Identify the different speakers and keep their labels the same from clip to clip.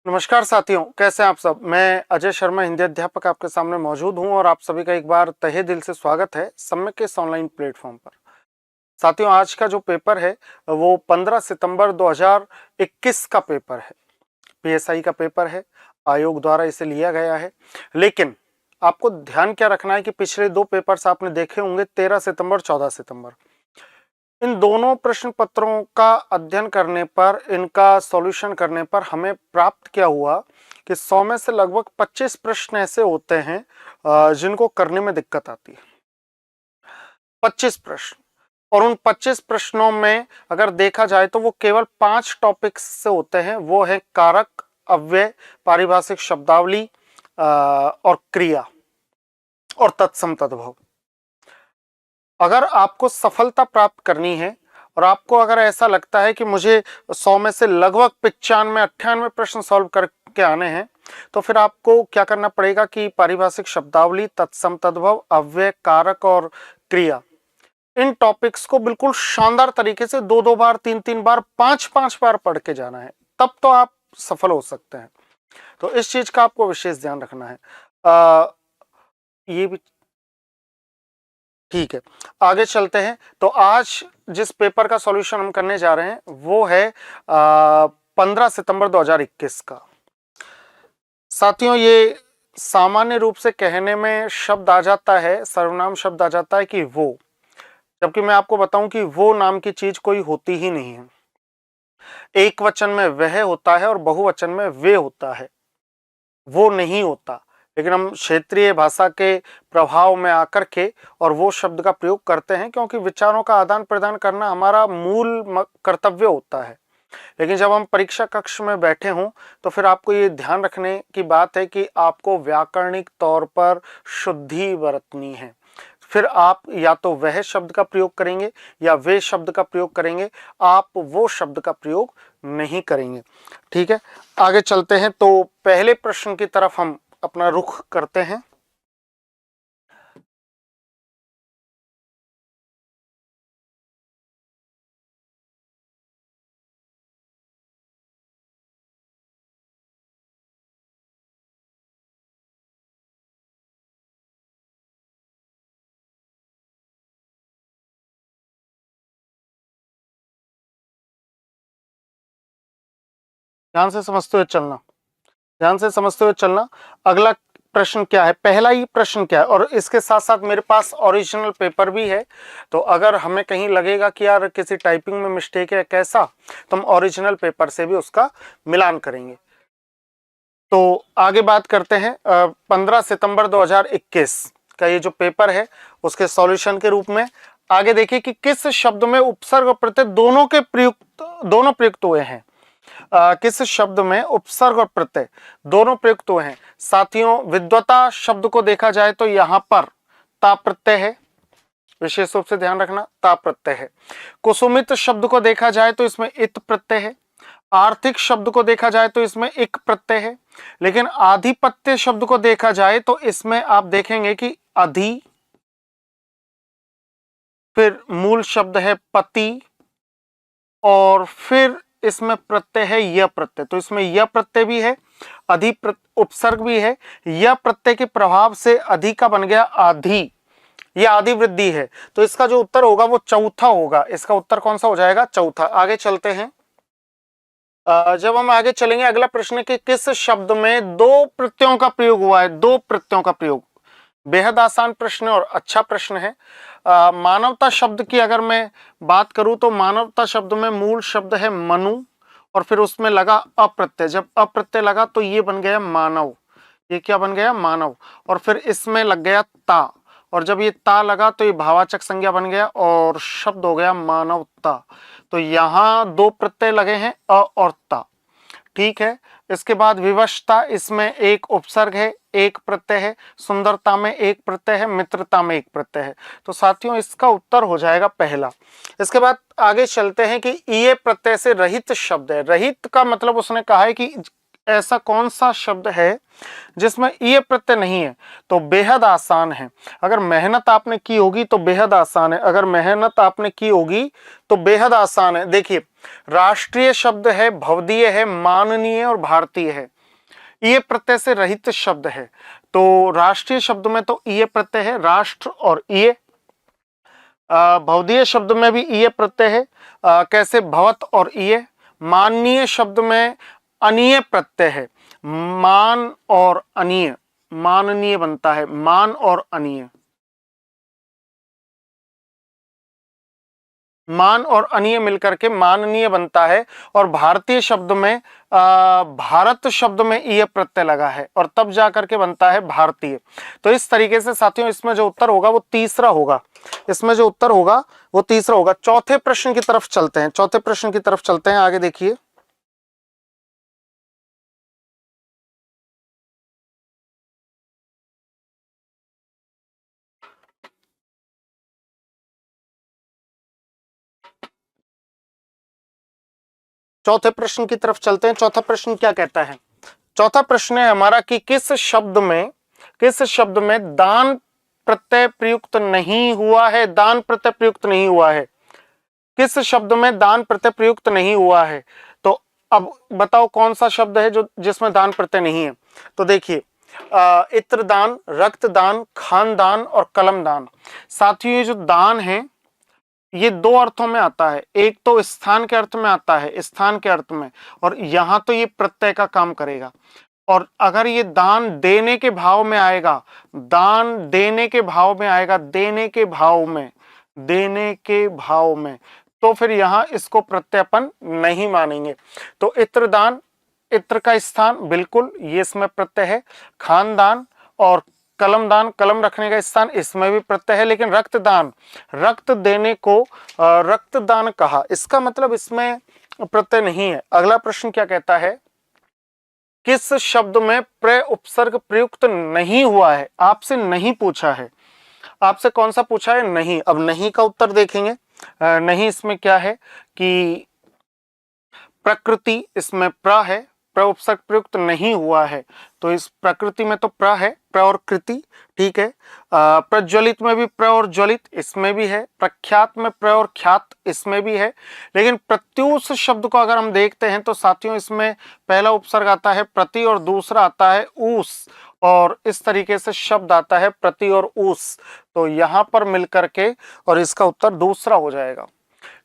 Speaker 1: नमस्कार साथियों, कैसे हैं आप सब। मैं अजय शर्मा, हिंदी अध्यापक, आपके सामने मौजूद हूं और आप सभी का एक बार तहे दिल से स्वागत है सम्यक के इस ऑनलाइन प्लेटफॉर्म पर। साथियों, आज का जो पेपर है वो 15 सितंबर 2021 का पेपर है। पीएसआई का पेपर है, आयोग द्वारा इसे लिया गया है। लेकिन आपको ध्यान क्या रखना है कि पिछले दो पेपर्स आपने देखे होंगे, 13 सितंबर, 14 सितंबर। इन दोनों प्रश्न पत्रों का अध्ययन करने पर, इनका सॉल्यूशन करने पर हमें प्राप्त क्या हुआ कि 100 में से लगभग 25 प्रश्न ऐसे होते हैं जिनको करने में दिक्कत आती है। 25 प्रश्न, और उन 25 प्रश्नों में अगर देखा जाए तो वो केवल 5 टॉपिक्स से होते हैं। वो है कारक, अव्यय, पारिभाषिक शब्दावली और क्रिया और तत्सम तद्भव। अगर आपको सफलता प्राप्त करनी है और आपको अगर ऐसा लगता है कि मुझे 100 में से लगभग 95-98 प्रश्न सॉल्व करके आने हैं, तो फिर आपको क्या करना पड़ेगा कि पारिभाषिक शब्दावली, तत्सम तद्भव, अव्यय, कारक और क्रिया, इन टॉपिक्स को बिल्कुल शानदार तरीके से 2-2 बार, 3-3 बार, 5-5 बार पढ़ के जाना है। तब तो आप सफल हो सकते हैं। तो इस चीज का आपको विशेष ध्यान रखना है। ये भी ठीक है। आगे चलते हैं। तो आज जिस पेपर का सॉल्यूशन हम करने जा रहे हैं वो है 15 सितंबर 2021 का। साथियों, ये सामान्य रूप से कहने में शब्द आ जाता है, सर्वनाम शब्द आ जाता है कि वो, जबकि मैं आपको बताऊं कि वो नाम की चीज कोई होती ही नहीं है। एक वचन में वह होता है और बहुवचन में वे होता है, वो नहीं होता। लेकिन हम क्षेत्रीय भाषा के प्रभाव में आकर के और वो शब्द का प्रयोग करते हैं, क्योंकि विचारों का आदान प्रदान करना हमारा मूल कर्तव्य होता है। लेकिन जब हम परीक्षा कक्ष में बैठे हों तो फिर आपको ये ध्यान रखने की बात है कि आपको व्याकरणिक तौर पर शुद्धि बरतनी है। फिर आप या तो वह शब्द का प्रयोग करेंगे या वे शब्द का प्रयोग करेंगे, आप वो शब्द का प्रयोग नहीं करेंगे। ठीक है, आगे चलते हैं। तो पहले प्रश्न की तरफ हम अपना रुख करते हैं। ध्यान से समझते हुए चलना, ध्यान से समझते हुए चलना। अगला प्रश्न क्या है, पहला ही प्रश्न क्या है, और इसके साथ साथ मेरे पास ओरिजिनल पेपर भी है। तो अगर हमें कहीं लगेगा कि यार किसी टाइपिंग में मिस्टेक है कैसा, तो हम ओरिजिनल पेपर से भी उसका मिलान करेंगे। तो आगे बात करते हैं 15 सितंबर 2021 का ये जो पेपर है उसके सॉल्यूशन के रूप में। आगे देखिए कि किस शब्द में उपसर्ग और प्रत्यय दोनों प्रयुक्त हुए हैं। किस शब्द में उपसर्ग और प्रत्यय दोनों प्रयुक्त हुए हैं। साथियों, विद्वता शब्द को देखा जाए तो यहां पर ता प्रत्यय है, विशेष रूप से ध्यान रखना, ता प्रत्यय है। कुसुमित शब्द को देखा जाए तो इसमें इत प्रत्यय है। आर्थिक शब्द को देखा जाए तो इसमें इक प्रत्यय है। लेकिन आधिपत्य शब्द को देखा जाए तो इसमें आप देखेंगे कि अधि, फिर मूल शब्द है पति, और फिर इसमें प्रत्यय है य प्रत्यय। तो इसमें य प्रत्यय भी है, अधि उपसर्ग भी है। य प्रत्यय के प्रभाव से अधि का बन गया आधि, यह आदि वृद्धि है। तो इसका जो उत्तर होगा वो चौथा होगा। इसका उत्तर कौन सा हो जाएगा? चौथा। आगे चलते हैं। जब हम आगे चलेंगे, अगला प्रश्न है कि किस शब्द में दो प्रत्ययों का प्रयोग हुआ है। दो प्रत्ययों का प्रयोग, बेहद आसान प्रश्न और अच्छा प्रश्न है। मानवता शब्द की अगर मैं बात करूं तो मानवता शब्द में मूल शब्द है मनु, और फिर उसमें लगा अप्रत्यय। जब अप्रत्यय लगा तो ये बन गया मानव। ये क्या बन गया? मानव। और फिर इसमें लग गया ता, और जब ये ता लगा तो ये भावाचक संज्ञा बन गया और शब्द हो गया मानवता। तो यहां दो प्रत्यय लगे हैं, अ और ता। ठीक है। इसके बाद विवशता, इसमें एक उपसर्ग है, एक प्रत्यय है। सुंदरता में एक प्रत्यय है, मित्रता में एक प्रत्यय है। तो साथियों, इसका उत्तर हो जाएगा पहला। इसके बाद आगे चलते हैं कि ये प्रत्यय से रहित शब्द है। रहित का मतलब उसने कहा है कि ऐसा कौन सा शब्द है जिसमें ये प्रत्यय नहीं है। तो बेहद आसान है। अगर मेहनत आपने की होगी तो बेहद आसान है। अगर मेहनत आपने की होगी तो बेहद आसान है। देखिए, राष्ट्रीय शब्द है, भवदीय है, माननीय और भारतीय है। ईय प्रत्यय से रहित शब्द है, तो राष्ट्रीय शब्द में तो ईय प्रत्यय है, राष्ट्र और ईय। भवदीय शब्द में भी ईय प्रत्यय है, कैसे, भवत और ईय। माननीय शब्द में अनीय प्रत्यय है, मान और अनीय, माननीय बनता है, मान और अनीय, मान और अनीय मिलकर के माननीय बनता है। और भारतीय शब्द में भारत शब्द में ईय प्रत्यय लगा है और तब जाकर के बनता है भारतीय। तो इस तरीके से साथियों इसमें जो उत्तर होगा वो तीसरा होगा, इसमें जो उत्तर होगा वो तीसरा होगा। चौथे प्रश्न की तरफ चलते हैं, चौथे प्रश्न की तरफ चलते हैं, आगे देखिए। चौथे प्रश्न की तरफ चलते हैं। चौथा प्रश्न क्या कहता है? चौथा प्रश्न है हमारा कि किस शब्द में दान प्रत्यय प्रयुक्त नहीं हुआ है, दान प्रत्यय प्रयुक्त नहीं हुआ है, किस शब्द में दान प्रत्यय प्रयुक्त नहीं हुआ है? तो अब बताओ कौन सा शब्द है जो जिसमें दान प्रत्यय नहीं है? तो देखिए, इत्रदान, रक्तदान, खानदान और कलमदान। साथियों ये जो दान है ये दो अर्थों में आता है, एक तो स्थान के अर्थ में आता है, स्थान के अर्थ में, और यहां तो ये प्रत्यय का काम करेगा। और अगर ये दान देने के भाव में आएगा, दान देने के भाव में आएगा, देने के भाव में, देने के भाव में, तो फिर यहां इसको प्रत्ययपन नहीं मानेंगे। तो इत्रदान, इत्र का स्थान बिल्कुल ये इसमें प्रत्यय है। खानदान और कलमदान, कलम रखने का स्थान, इसमें भी प्रत्यय है। लेकिन रक्तदान, रक्त देने को रक्तदान कहा, इसका मतलब इसमें प्रत्यय नहीं है। अगला प्रश्न क्या कहता है? किस शब्द में प्रय उपसर्ग प्रयुक्त नहीं हुआ है? आपसे नहीं पूछा है, आपसे कौन सा पूछा है? नहीं। अब नहीं का उत्तर देखेंगे। नहीं इसमें क्या है कि प्रकृति, इसमें प्र है, प्र उपसर्ग प्रयुक्त नहीं हुआ है, तो इस प्रकृति में तो प्र है, प्र और कृति, ठीक है। प्रज्वलित में भी प्र और ज्वलित, इसमें भी है। प्रख्यात में प्र और ख्यात, इसमें भी है। लेकिन प्रत्यूष शब्द को अगर हम देखते हैं तो साथियों इसमें पहला उपसर्ग आता है प्रति और दूसरा आता है ऊस, और इस तरीके से शब्द आता है प्रति और ऊस, तो यहां पर मिलकर के और इसका उत्तर दूसरा हो जाएगा।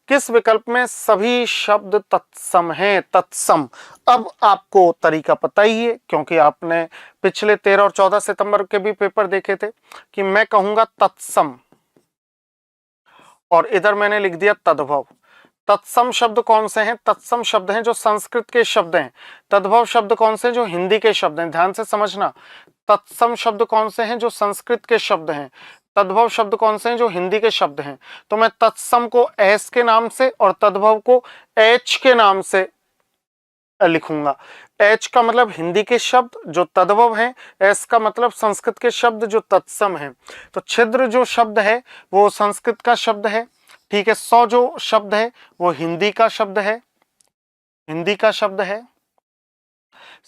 Speaker 1: किस विकल्प में सभी शब्द तत्सम हैं? तत्सम। अब आपको तरीका पता ही है क्योंकि आपने पिछले 13 और 14 सितंबर के भी पेपर देखे थे कि मैं कहूंगा तत्सम और इधर मैंने लिख दिया तद्भव। तत्सम शब्द कौन से हैं? तत्सम शब्द हैं जो संस्कृत के शब्द हैं। तद्भव शब्द कौन से हैं? जो हिंदी के शब्द हैं। ध्यान से समझना, तत्सम शब्द कौन से हैं? जो संस्कृत के शब्द हैं। तद्भव शब्द कौन से हैं? जो हिंदी के शब्द हैं। तो मैं तत्सम को एस के नाम से और तद्भव को एच के नाम से लिखूंगा। एच का मतलब हिंदी के शब्द जो तद्भव हैं, एस का मतलब संस्कृत के शब्द जो तत्सम हैं। तो छिद्र जो शब्द है वो संस्कृत का शब्द है, ठीक है। सौ जो शब्द है वो हिंदी का शब्द है, हिंदी का शब्द है।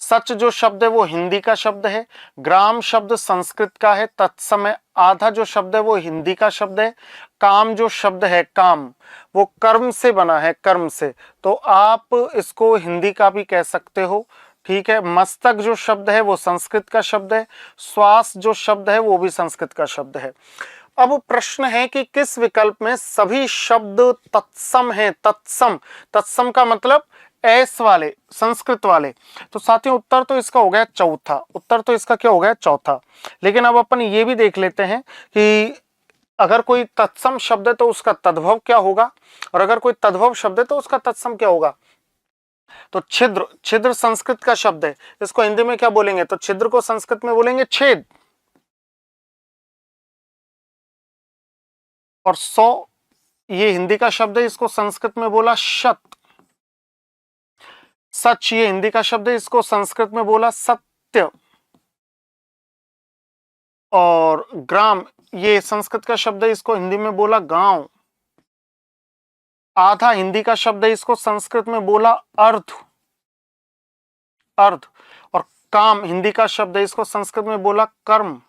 Speaker 1: सच जो शब्द है वो हिंदी का शब्द है। ग्राम शब्द संस्कृत का है। तत्समय आधा जो शब्द है वो हिंदी का शब्द है। काम जो शब्द है, काम, वो कर्म से बना है, कर्म से, तो आप इसको हिंदी का भी कह सकते हो, ठीक है। मस्तक जो शब्द है वो संस्कृत का शब्द है। श्वास जो शब्द है वो भी संस्कृत का शब्द है। अब प्रश्न है कि किस विकल्प में सभी शब्द तत्सम हैं? तत्सम, तत्सम का मतलब एस वाले, संस्कृत वाले। तो साथियों उत्तर तो इसका हो गया चौथा, उत्तर तो इसका क्या हो गया? चौथा। लेकिन अब अपन ये भी देख लेते हैं कि अगर कोई तत्सम शब्द है तो उसका तद्भव क्या होगा, और अगर कोई तद्भव शब्द है तो उसका तत्सम क्या होगा। तो छिद्र, छिद्र संस्कृत का शब्द है, इसको हिंदी में क्या बोलेंगे? तो छिद्र को संस्कृत में बोलेंगे छेद। और 100 ये हिंदी का शब्द है, इसको संस्कृत में बोला शत। सच ये हिंदी का शब्द है, इसको संस्कृत में बोला सत्य। और ग्राम ये संस्कृत का शब्द है, इसको हिंदी में बोला गांव। आधा हिंदी का शब्द है, इसको संस्कृत में बोला अर्ध, अर्ध। और काम हिंदी का शब्द है, इसको संस्कृत में बोला कर्म।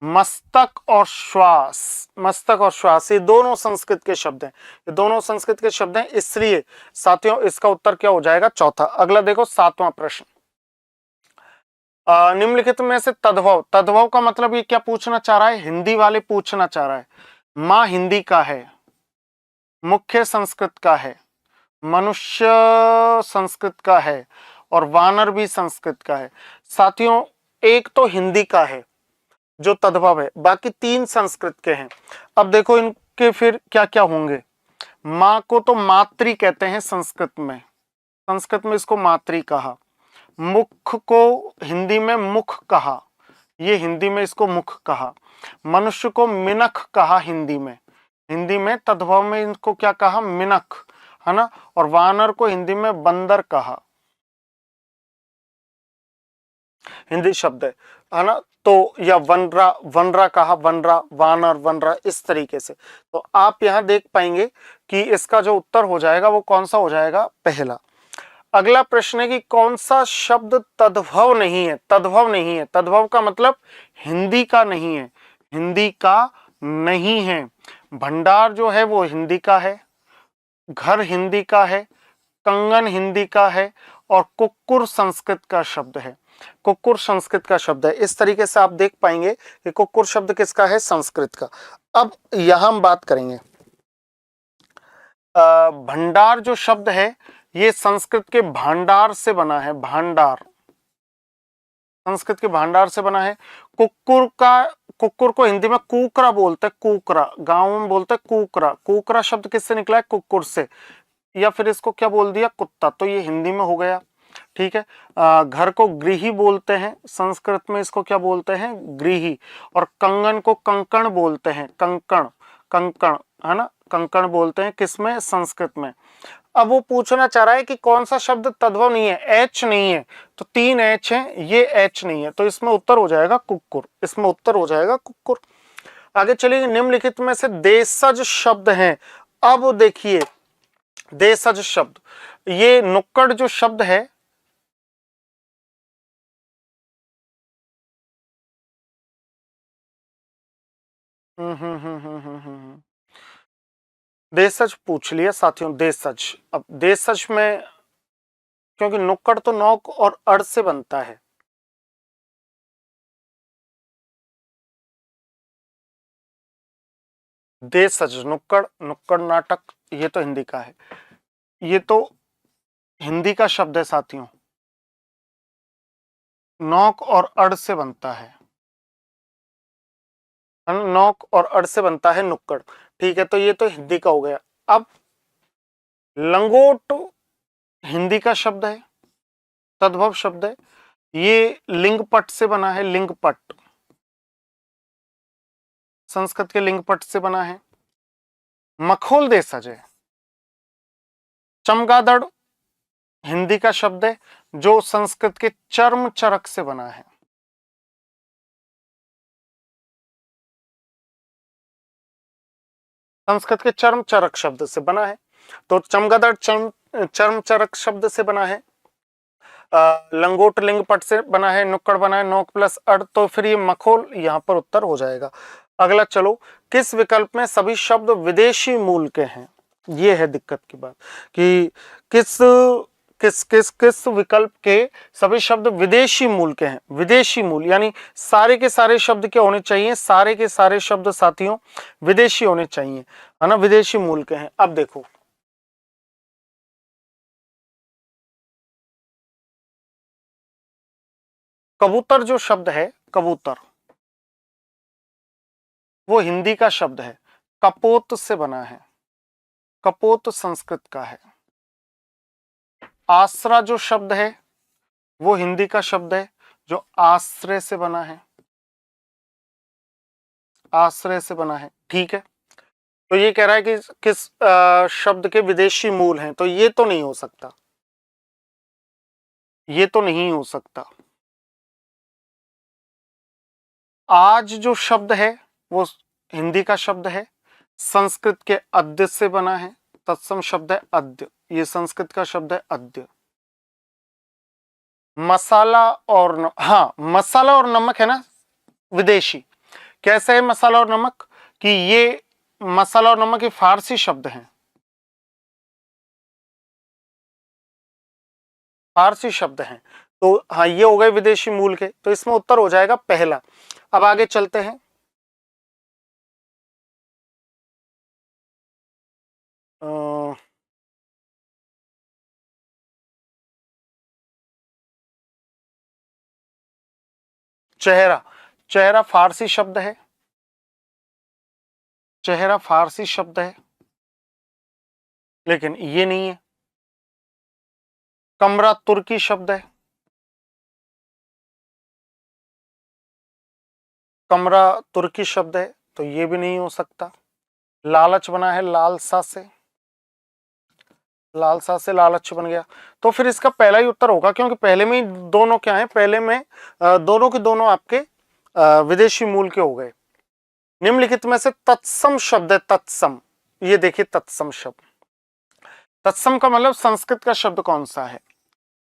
Speaker 1: मस्तक और श्वास, मस्तक और श्वास ये दोनों संस्कृत के शब्द हैं, ये दोनों संस्कृत के शब्द हैं, इसलिए साथियों इसका उत्तर क्या हो जाएगा? चौथा। अगला देखो 7वां प्रश्न। निम्नलिखित में से तद्भव, तद्भव का मतलब ये क्या पूछना चाह रहा है, हिंदी वाले पूछना चाह रहा है। माँ हिंदी का है, मुख्य संस्कृत का है, मनुष्य संस्कृत का है और वानर भी संस्कृत का है। साथियों एक तो हिंदी का है जो तद्भव है, बाकी तीन संस्कृत के हैं। अब देखो इनके फिर क्या क्या होंगे। माँ को तो मातृ कहते हैं संस्कृत में, संस्कृत में इसको मातृ कहा। मुख को हिंदी में मुख कहा, ये हिंदी में इसको मुख कहा। मनुष्य को मिनख कहा हिंदी में, हिंदी में तद्भव में इनको क्या कहा, मिनख, है ना। और वानर को हिंदी में बंदर कहा, हिंदी शब्द है ना। तो या वनरा, वनरा कहा, वनरा, वानर, वनरा, इस तरीके से। तो आप यहां देख पाएंगे कि इसका जो उत्तर हो जाएगा वो कौन सा हो जाएगा, पहला। अगला प्रश्न है कि कौन सा शब्द तद्भव नहीं है, तद्भव नहीं है, तद्भव का मतलब हिंदी का नहीं है, हिंदी का नहीं है। भंडार जो है वो हिंदी का है, घर हिंदी का है, कंगन हिंदी का है और कुक्कुर संस्कृत का शब्द है, कुक्कुर संस्कृत का शब्द है। इस तरीके से आप देख पाएंगे कि कुक्कुर शब्द किसका है, संस्कृत का। अब यहां हम बात करेंगे भंडार जो शब्द है ये संस्कृत के भांडार से बना है, भांडार संस्कृत के भांडार से बना है। कुक्कुर का, कुक्कुर को हिंदी में कुकरा बोलते हैं, कुकरा, गांव में बोलते हैं कुकरा, कुकरा शब्द किससे निकला है, कुक्कुर से, या फिर इसको क्या बोल दिया, कुत्ता, तो ये हिंदी में हो गया। ठीक है। घर को गृही बोलते हैं, संस्कृत में इसको क्या बोलते हैं, गृही। और कंगन को कंकण बोलते हैं, कंकण, कंकण, है ना, कंकण बोलते हैं किसमें, संस्कृत में। अब वो पूछना चाह रहा है कि कौन सा शब्द तद्भव नहीं है, एच नहीं है, तो तीन एच है, ये एच नहीं है, तो इसमें उत्तर हो जाएगा कुक्कुर, इसमें उत्तर हो जाएगा कुक्कुर। आगे चलिए, निम्नलिखित में से देशज शब्द हैं। अब देखिए देशज शब्द, ये नुक्कड़ जो शब्द है, देशज पूछ लिया साथियों, देशज। अब देशज में क्योंकि नुक्कड़ तो नौक और अड़ से बनता है, देशज, नुक्कड़, नुक्कड़ नाटक, ये तो हिंदी का है, ये तो हिंदी का शब्द है साथियों, नौक और अड़ से बनता है, नौक और अड़ से बनता है नुक्कड़। ठीक है, तो ये तो हिंदी का हो गया। अब लंगोट हिंदी का शब्द है, तद्भव शब्द है, ये लिंगपट से बना है, लिंगपट संस्कृत के लिंगपट से बना है। मखोल देशज है, चमगादड़ हिंदी का शब्द है जो संस्कृत के चर्म चरक से बना है, संस्कृत के चर्म चरक शब्द से बना है। तो चमगादड़ चर्म चरक शब्द से बना है, लंगोट लिंगपट से बना है, नुक्कड़ बना है नोक प्लस अड़, तो फिर ये मखोल यहाँ पर उत्तर हो जाएगा। अगला चलो, किस विकल्प में सभी शब्द विदेशी मूल के हैं, ये है दिक्कत की बात कि किस किस किस किस विकल्प के सभी शब्द विदेशी मूल के हैं। विदेशी मूल यानी सारे के सारे शब्द क्या होने चाहिए, सारे के सारे शब्द साथियों विदेशी होने चाहिए, है ना, विदेशी मूल के हैं। अब देखो कबूतर जो शब्द है, कबूतर वो हिंदी का शब्द है, कपोत से बना है, कपोत संस्कृत का है। आसरा जो शब्द है वो हिंदी का शब्द है जो आश्रय से बना है, आश्रय से बना है। ठीक है, तो ये कह रहा है कि किस शब्द के विदेशी मूल हैं, तो ये तो नहीं हो सकता, ये तो नहीं हो सकता। आज जो शब्द है वो हिंदी का शब्द है, संस्कृत के अद्य से बना है, तत्सम शब्द है अद्य, ये संस्कृत का शब्द है अद्य। मसाला और हाँ, मसाला और नमक है ना विदेशी। कैसे है मसाला और नमक, कि ये मसाला और नमक ये फारसी शब्द हैं, फारसी शब्द हैं, तो हाँ, ये हो गए विदेशी मूल के, तो इसमें उत्तर हो जाएगा पहला। अब आगे चलते हैं। चेहरा, चेहरा फारसी शब्द है, चेहरा फारसी शब्द है, लेकिन ये नहीं है। कमरा तुर्की शब्द है, कमरा तुर्की शब्द है, तो ये भी नहीं हो सकता। लालच बना है लालसा से, लालसा से लालच बन गया, तो फिर इसका पहला ही उत्तर होगा, क्योंकि पहले में ही दोनों क्या है, पहले में दोनों के दोनों आपके विदेशी मूल के हो गए। निम्नलिखित में से तत्सम शब्द है, तत्सम, ये देखिए तत्सम शब्द, तत्सम का मतलब संस्कृत का शब्द कौन सा है।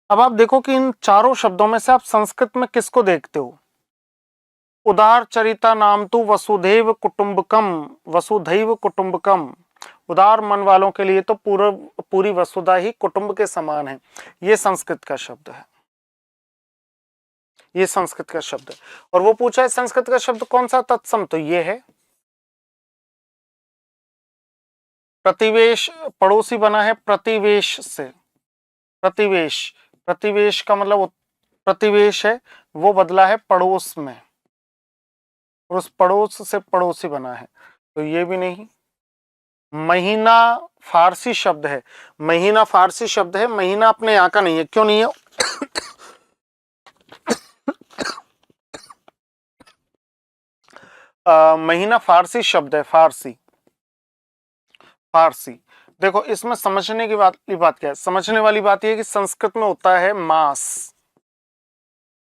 Speaker 1: अब आप देखो कि इन चारों शब्दों में से आप संस्कृत में किसको देखते हो। उदार चरिता नाम तो वसुधैव कुटुंबकम, वसुधैव कुटुंबकम, उदार मन वालों के लिए तो पूरी वसुधा ही कुटुंब के समान है, ये संस्कृत का शब्द है, ये संस्कृत का शब्द है। और वो पूछा है संस्कृत का शब्द कौन सा, तत्सम, तो ये है। प्रतिवेश, पड़ोसी बना है प्रतिवेश से, प्रतिवेश, प्रतिवेश का मतलब प्रतिवेश है, वो बदला है पड़ोस में, और उस पड़ोस से पड़ोसी बना है, तो ये भी नहीं। महीना फारसी शब्द है, महीना फारसी शब्द है, महीना अपने यहाँ का नहीं है, क्यों नहीं है? महीना फारसी शब्द है, फारसी, फारसी। देखो इसमें समझने की बात क्या है, समझने वाली बात यह है कि संस्कृत में होता है मास,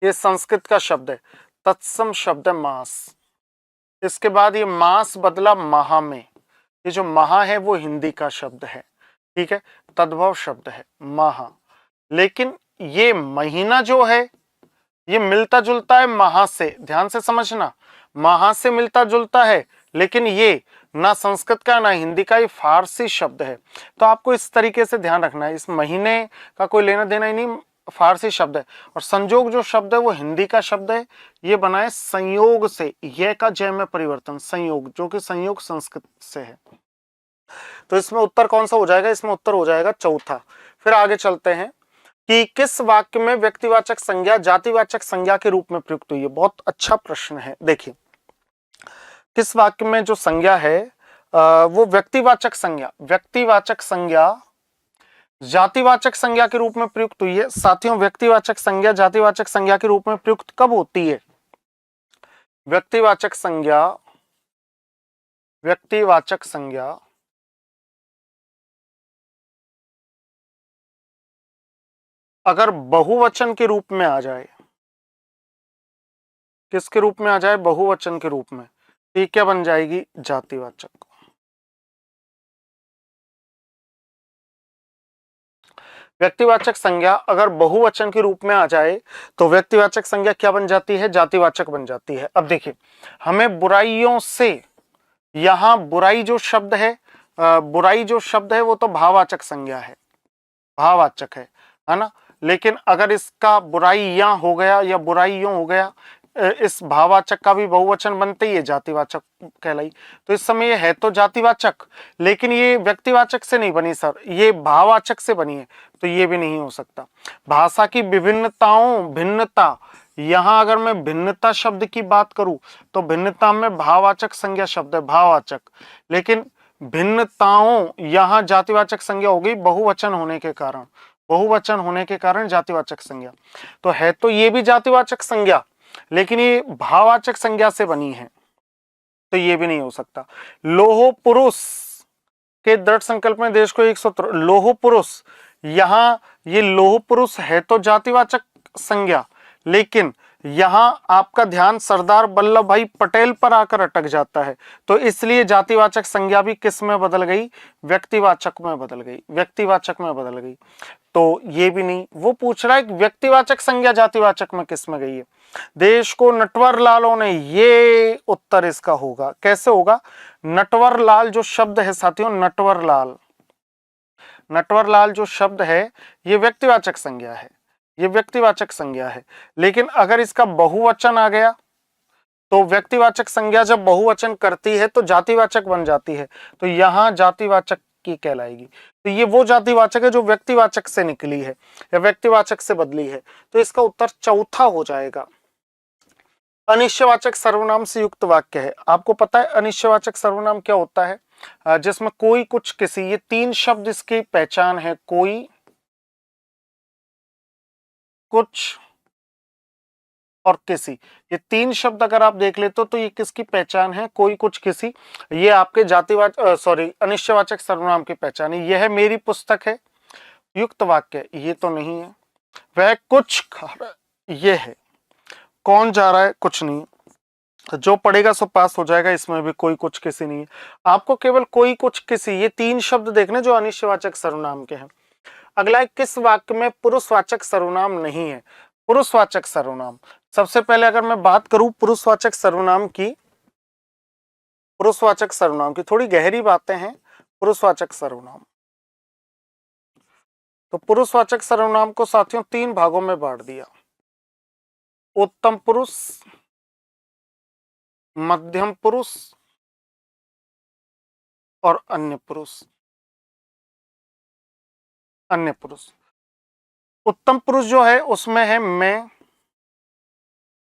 Speaker 1: ये संस्कृत का शब्द है, तत्सम शब्द है मास। इसके बाद ये मास बदला महा में, ये जो महा है वो हिंदी का शब्द है, ठीक है, तद्भव शब्द है महा। लेकिन ये महीना जो है ये मिलता जुलता है महा से, ध्यान से समझना, महा से मिलता जुलता है, लेकिन ये ना संस्कृत का ना हिंदी का, ये फारसी शब्द है। तो आपको इस तरीके से ध्यान रखना है, इस महीने का कोई लेना देना ही नहीं, फारसी शब्द है। और संयोग जो शब्द है वो हिंदी का शब्द है, ये बना है संयोग से, ये का जय में परिवर्तन, संयोग, जो कि संयोग संस्कृत से है। तो इसमें उत्तर कौन सा हो जाएगा, इसमें उत्तर हो जाएगा चौथा। फिर आगे चलते हैं कि किस वाक्य में व्यक्तिवाचक संज्ञा जातिवाचक संज्ञा के रूप में प्रयुक्त हुई है। बहुत अच्छा प्रश्न है। देखिए किस वाक्य में जो संज्ञा है वो व्यक्तिवाचक संज्ञा, व्यक्तिवाचक संज्ञा जातिवाचक संज्ञा के रूप में प्रयुक्त हुई है। साथियों व्यक्तिवाचक संज्ञा जातिवाचक संज्ञा के रूप में प्रयुक्त कब होती है? व्यक्तिवाचक संज्ञा, व्यक्तिवाचक संज्ञा अगर बहुवचन के रूप में आ जाए, किसके रूप में आ जाए? बहुवचन के रूप में, तो ये क्या बन जाएगी? जातिवाचक। व्यक्तिवाचक संज्ञा अगर बहुवचन के रूप में आ जाए तो व्यक्तिवाचक संज्ञा क्या बन जाती है? जातिवाचक बन जाती है। अब देखिए हमें बुराइयों से, यहां बुराई जो शब्द है, बुराई जो शब्द है वो तो भाववाचक संज्ञा है, भाववाचक है ना। लेकिन अगर इसका बुराइयां हो गया या बुराइयों हो गया, इस भाववाचक का भी बहुवचन बनते ही ये जातिवाचक कहलाई। तो इस समय ये है तो जातिवाचक, लेकिन ये व्यक्तिवाचक से नहीं बनी सर, ये भाववाचक से बनी है, तो ये भी नहीं हो सकता। भाषा की विभिन्नताओं, भिन्नता, यहां अगर मैं भिन्नता शब्द की बात करूं तो भिन्नता में भाववाचक संज्ञा शब्द है, भाववाचक, लेकिन भिन्नताओं यहां जातिवाचक संज्ञा हो गई बहुवचन होने के कारण, बहुवचन होने के कारण जातिवाचक संज्ञा। तो है तो ये भी जातिवाचक संज्ञा, लेकिन ये भाववाचक संज्ञा से बनी है, तो ये भी नहीं हो सकता। लोह पुरुष के दृढ़ संकल्प में देश को एक सूत्र, लोह पुरुष, यहां ये लोह पुरुष है तो जातिवाचक संज्ञा, लेकिन यहां आपका ध्यान सरदार वल्लभ भाई पटेल पर आकर अटक जाता है, तो इसलिए जातिवाचक संज्ञा भी किस में बदल गई? व्यक्तिवाचक में बदल गई, व्यक्तिवाचक में बदल गई। तो ये भी नहीं। वो पूछ रहा है कि व्यक्तिवाचक संज्ञा जातिवाचक में किस में गई है? देश को नटवर लालों ने, ये उत्तर इसका होगा। कैसे होगा? नटवर लाल जो शब्द है साथियों, नटवर लाल, नटवर लाल जो शब्द है ये व्यक्तिवाचक संज्ञा है, ये व्यक्तिवाचक संज्ञा है। लेकिन अगर इसका बहुवचन आ गया तो व्यक्तिवाचक संज्ञा जब बहुवचन करती है तो जातिवाचक बन जाती है, तो यहां जातिवाचक की कहलाएगी। तो ये वो जातिवाचक है जो व्यक्तिवाचक से निकली है या व्यक्तिवाचक से बदली है। तो इसका उत्तर चौथा हो जाएगा। अनिश्चयवाचक सर्वनाम से युक्त वाक्य है। आपको पता है अनिश्चयवाचक सर्वनाम क्या होता है? जिसमें कोई, कुछ, किसी, ये तीन शब्द इसकी पहचान है। कोई, कुछ और किसी, ये तीन शब्द अगर आप देख लेते हो तो ये किसकी पहचान है? कोई, कुछ, किसी। ये आपके अनिश्चयवाचक सर्वनाम की पहचान है। यह मेरी पुस्तक है, युक्त वाक्य, ये तो नहीं है। वह कुछ खा रहा है, ये है। कौन जा रहा है? कुछ नहीं। तो जो पढ़ेगा सो पास हो जाएगा, इसमें भी कोई, कुछ, किसी नहीं है। आपको केवल कोई, कुछ, किसी, ये तीन शब्द देखने जो अनिश्चयवाचक सर्वनाम के हैं। अगला है, किस वाक्य में पुरुषवाचक सर्वनाम नहीं है? पुरुषवाचक सर्वनाम, सबसे पहले अगर मैं बात करूं पुरुषवाचक सर्वनाम की, पुरुषवाचक सर्वनाम की थोड़ी गहरी बातें हैं। पुरुषवाचक सर्वनाम, तो पुरुषवाचक सर्वनाम को साथियों तीन भागों में बांट दिया। उत्तम पुरुष, मध्यम पुरुष और अन्य पुरुष। अन्य पुरुष, उत्तम पुरुष जो है उसमें है मैं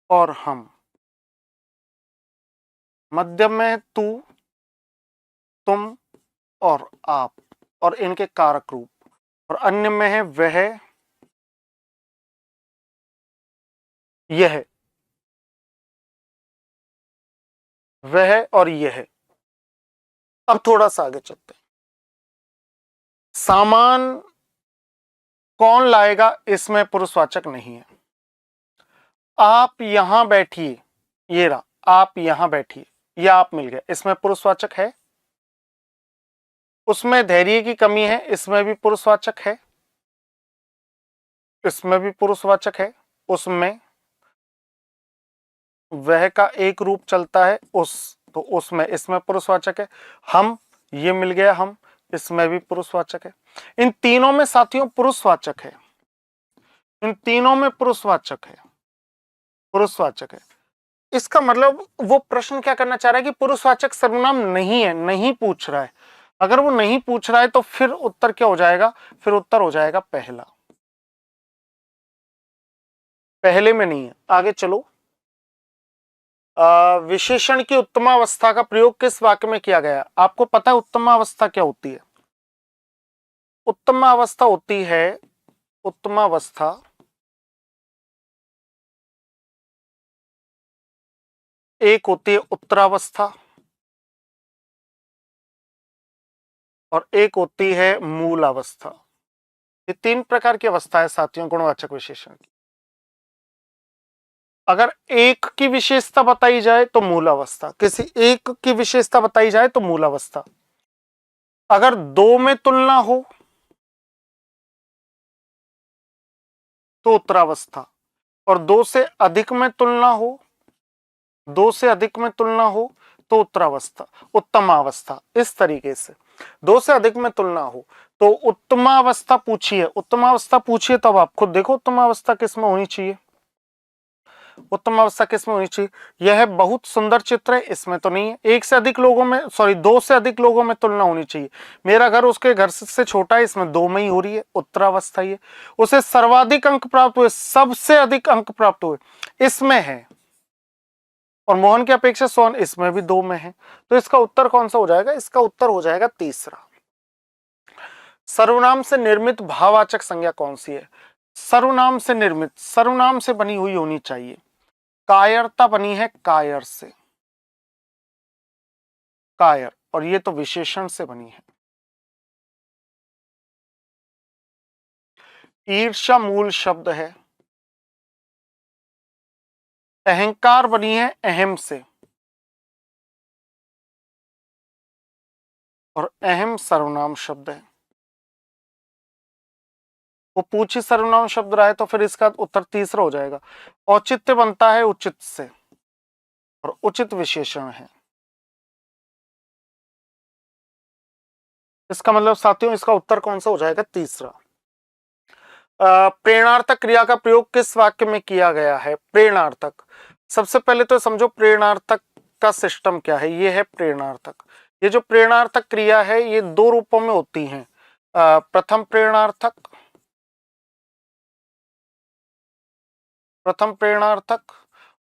Speaker 1: और हम। मध्यम में है तू, तुम और आप और इनके कारक रूप। और अन्य में है वह, यह, वह और यह। अब थोड़ा सा आगे चलते हैं। सामान कौन लाएगा, इसमें पुरुषवाचक नहीं है। आप यहां बैठिए, ये रहा, आप यहां बैठिए, यह आप मिल गया, इसमें पुरुषवाचक है। उसमें धैर्य की कमी है, इसमें भी पुरुषवाचक है। इसमें भी पुरुषवाचक है। उसमें वह का एक रूप चलता है उस, तो उसमें, इसमें पुरुषवाचक है। हम, ये मिल गया हम, इसमें भी पुरुषवाचक है। इन तीनों में साथियों पुरुषवाचक है। इन तीनों में पुरुषवाचक है। पुरुषवाचक है। इसका मतलब वो प्रश्न क्या करना चाह रहा है कि पुरुषवाचक सर्वनाम नहीं है, नहीं पूछ रहा है। अगर वो नहीं पूछ रहा है तो फिर उत्तर क्या हो जाएगा? फिर उत्तर हो जाएगा पहला। पहले में नहीं है। आगे चलो। विशेषण की उत्तमावस्था का प्रयोग किस वाक्य में किया गया? आपको पता है उत्तमावस्था क्या होती है? उत्तमावस्था होती है, उत्तमावस्था एक होती है उत्तरावस्था और एक होती है मूल अवस्था। ये तीन प्रकार की अवस्था है साथियों गुणवाचक विशेषण की। अगर एक की विशेषता बताई जाए तो मूल अवस्था, किसी एक की विशेषता बताई जाए तो मूल अवस्था। अगर दो में तुलना हो तो उत्तरावस्था, और दो से अधिक में तुलना हो, दो से अधिक में तुलना हो तो उत्तरावस्था, उत्तमावस्था। इस तरीके से दो से अधिक में तुलना हो तो उत्तमावस्था पूछिए, उत्तमावस्था पूछिए, तब आप खुद देखो उत्तमावस्था किस में होनी चाहिए। उत्तम अवस्था किसमें होनी चाहिए? यह बहुत सुंदर चित्र है, इसमें तो नहीं है। एक से अधिक लोगों में, सॉरी, दो से अधिक लोगों में तुलना होनी चाहिए। मेरा घर उसके घर से छोटा है, इसमें दो में ही हो रही है, उत्तरावस्था ही है। उसे सर्वाधिक अंक प्राप्त हुए, सबसे अधिक अंक प्राप्त हुए, इसमें है। और मोहन की अपेक्षा सोहन, इसमें भी दो में है। तो इसका उत्तर कौन सा हो जाएगा? इसका उत्तर हो जाएगा तीसरा। सर्वनाम से निर्मित भाववाचक संज्ञा कौन सी है? सर्वनाम से निर्मित, सर्वनाम से बनी हुई होनी चाहिए। कायरता बनी है कायर से, कायर, और ये तो विशेषण से बनी है। ईर्ष्या मूल शब्द है। अहंकार बनी है अहम से, और अहम सर्वनाम शब्द है। वो पूछी सर्वनाम शब्द रहा है तो फिर इसका उत्तर तीसरा हो जाएगा। औचित्य बनता है उचित से, और उचित विशेषण है। इसका मतलब साथियों इसका उत्तर कौन सा हो जाएगा? तीसरा। प्रेरणार्थक क्रिया का प्रयोग किस वाक्य में किया गया है? प्रेरणार्थक, सबसे पहले तो समझो प्रेरणार्थक का सिस्टम क्या है। ये है प्रेरणार्थक। ये जो प्रेरणार्थक क्रिया है ये दो रूपों में होती है, प्रथम प्रेरणार्थक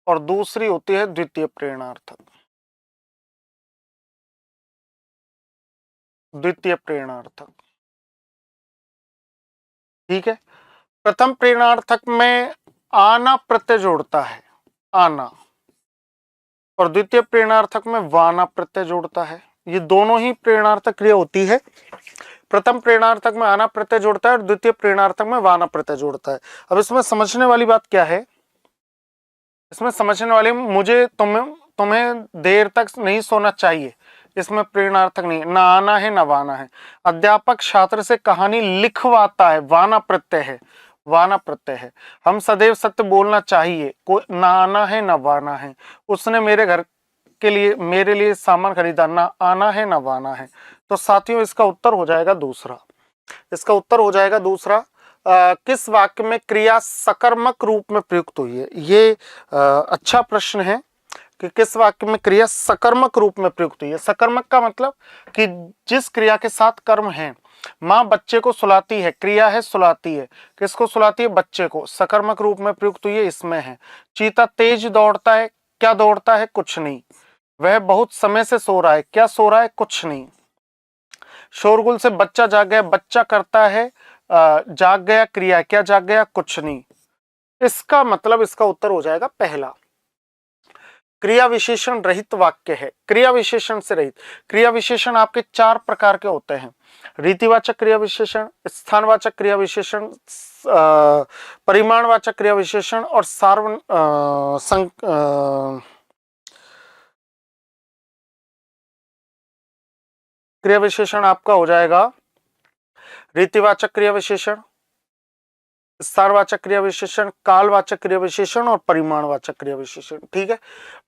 Speaker 1: और दूसरी होती है द्वितीय प्रेरणार्थक। ठीक है। प्रथम प्रेरणार्थक में आना प्रत्यय जोड़ता है, आना, और द्वितीय प्रेरणार्थक में वाना प्रत्यय जोड़ता है। ये दोनों ही प्रेरणार्थक क्रिया होती है। प्रथम प्रेरणार्थक में आना प्रत्यय जोड़ता है और द्वितीय प्रेरणार्थक में वाना प्रत्यय जोड़ता है। अब इसमें समझने वाली बात क्या है? इसमें समझने वाले, मुझे तुम्हें देर तक नहीं सोना चाहिए, इसमें प्रेरणार्थक नहीं, ना आना है ना वाना है। अध्यापक छात्र से कहानी लिखवाता है, वाना प्रत्यय है, वाना प्रत्यय है। हम सदैव सत्य बोलना चाहिए, कोई ना आना है ना वाना है। उसने मेरे घर के लिए, मेरे लिए सामान खरीदा, ना आना है ना वाना है। तो साथियों इसका उत्तर हो जाएगा दूसरा। इसका उत्तर हो जाएगा दूसरा। किस वाक्य में क्रिया सकर्मक रूप में प्रयुक्त हुई है? ये अच्छा प्रश्न है कि किस वाक्य में क्रिया सकर्मक रूप में प्रयुक्त हुई है। सकर्मक का मतलब कि जिस क्रिया के साथ कर्म है। माँ बच्चे को सुलाती है, क्रिया है सुलाती है, किसको सुलाती है? बच्चे को। सकर्मक रूप में प्रयुक्त हुई है, इसमें है। चीता तेज दौड़ता है, क्या दौड़ता है? कुछ नहीं। वह बहुत समय से सो रहा है, क्या सो रहा है? कुछ नहीं। शोरगुल से बच्चा जाग गया, बच्चा करता है जाग गया, क्रिया, क्या जाग गया? कुछ नहीं। इसका मतलब इसका उत्तर हो जाएगा पहला। क्रिया विशेषण रहित वाक्य है, क्रिया विशेषण से रहित। क्रिया विशेषण आपके चार प्रकार के होते हैं: रीतिवाचक क्रिया विशेषण, स्थानवाचक क्रिया विशेषण, परिमाणवाचक क्रिया विशेषण और क्रिया विशेषण आपका हो जाएगा रीतिवाचक क्रिया विशेषण, स्थानवाचक क्रिया विशेषण, कालवाचक क्रिया विशेषण और परिमाणवाचक क्रिया विशेषण। ठीक है।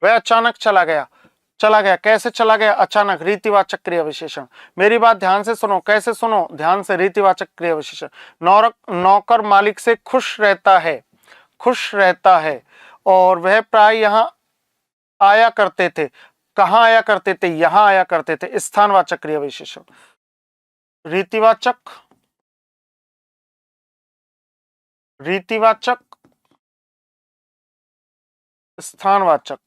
Speaker 1: वह अचानक चला गया, कैसे चला गया? अचानक। रीतिवाचक क्रिया विशेषण। मेरी बात ध्यान से सुनो, कैसे सुनो? ध्यान से। रीतिवाचक क्रिया विशेषण। नौकर मालिक से खुश रहता है, खुश रहता है, और वह प्राय यहाँ आया करते थे। कहाँ आया करते थे? यहाँ आया करते थे। स्थानवाचक क्रिया विशेषण। रीतिवाचक, स्थानवाचक।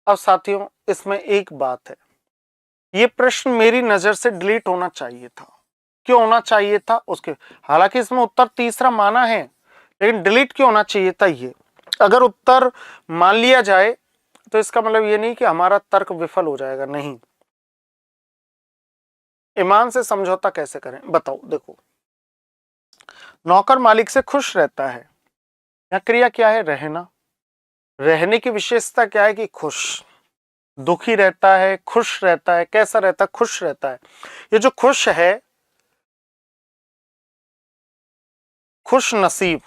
Speaker 1: अब साथियों इसमें एक बात है, ये प्रश्न मेरी नजर से डिलीट होना चाहिए था। क्यों होना चाहिए था? उसके, हालांकि इसमें उत्तर तीसरा माना है, लेकिन डिलीट क्यों होना चाहिए था? ये अगर उत्तर मान लिया जाए तो इसका मतलब ये नहीं कि हमारा तर्क विफल हो जाएगा, नहीं। ईमान से समझौता कैसे करें बताओ। देखो, नौकर मालिक से खुश रहता है, यह क्रिया क्या है? रहना। रहने की विशेषता क्या है? कि खुश। दुखी रहता है, खुश रहता है, कैसा रहता है? खुश रहता है। ये जो खुश है, खुश नसीब,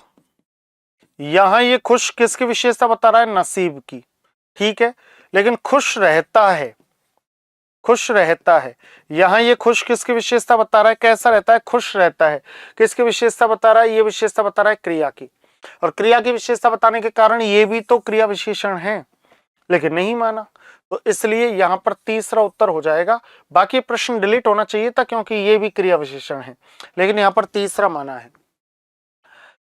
Speaker 1: यहां ये खुश किसकी विशेषता बता रहा है? नसीब की। ठीक है। लेकिन खुश रहता है, खुश रहता है, यहां ये खुश किसकी विशेषता बता रहा है? कैसा रहता है? खुश रहता है। किसकी विशेषता बता रहा है? ये विशेषता बता रहा है क्रिया की। और क्रिया की विशेषता बताने के कारण ये भी तो क्रिया विशेषण है, लेकिन नहीं माना, तो इसलिए यहां पर तीसरा उत्तर हो जाएगा। बाकी प्रश्न डिलीट होना चाहिए था क्योंकि ये भी क्रिया विशेषण है, लेकिन यहां पर तीसरा माना है।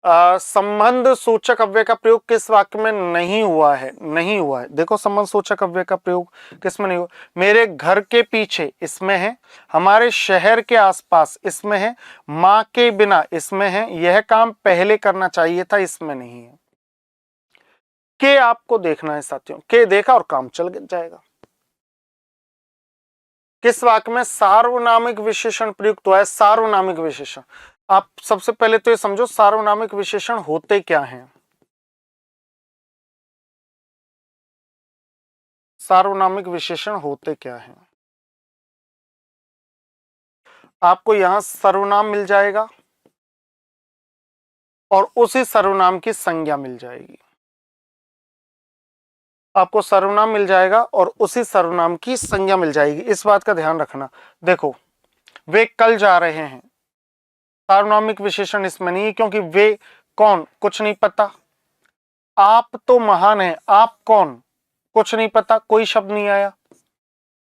Speaker 1: संबंध सूचक अव्यय का प्रयोग किस वाक्य में नहीं हुआ है? नहीं हुआ है। देखो, संबंध सूचक अव्यय का प्रयोग किस में नहीं हुआ? मेरे घर के पीछे, इसमें है। हमारे शहर के आसपास, इसमें है। माँ के बिना, इसमें है। यह काम पहले करना चाहिए था, इसमें नहीं है। के आपको देखना है साथियों, के देखा और काम चल जाएगा। किस वाक्य में सार्वनामिक विशेषण प्रयुक्त हुआ है? सार्वनामिक विशेषण। आप सबसे पहले तो ये समझो सार्वनामिक विशेषण होते क्या हैं। सार्वनामिक विशेषण होते क्या हैं? आपको यहां सर्वनाम मिल जाएगा और उसी सर्वनाम की संज्ञा मिल जाएगी। आपको सर्वनाम मिल जाएगा और उसी सर्वनाम की संज्ञा मिल जाएगी। इस बात का ध्यान रखना। देखो, वे कल जा रहे हैं, सार्वनामिक विशेषण इसमें नहीं है, क्योंकि वे कौन, कुछ नहीं पता। आप तो महान है, आप कौन, कुछ नहीं पता, कोई शब्द नहीं आया।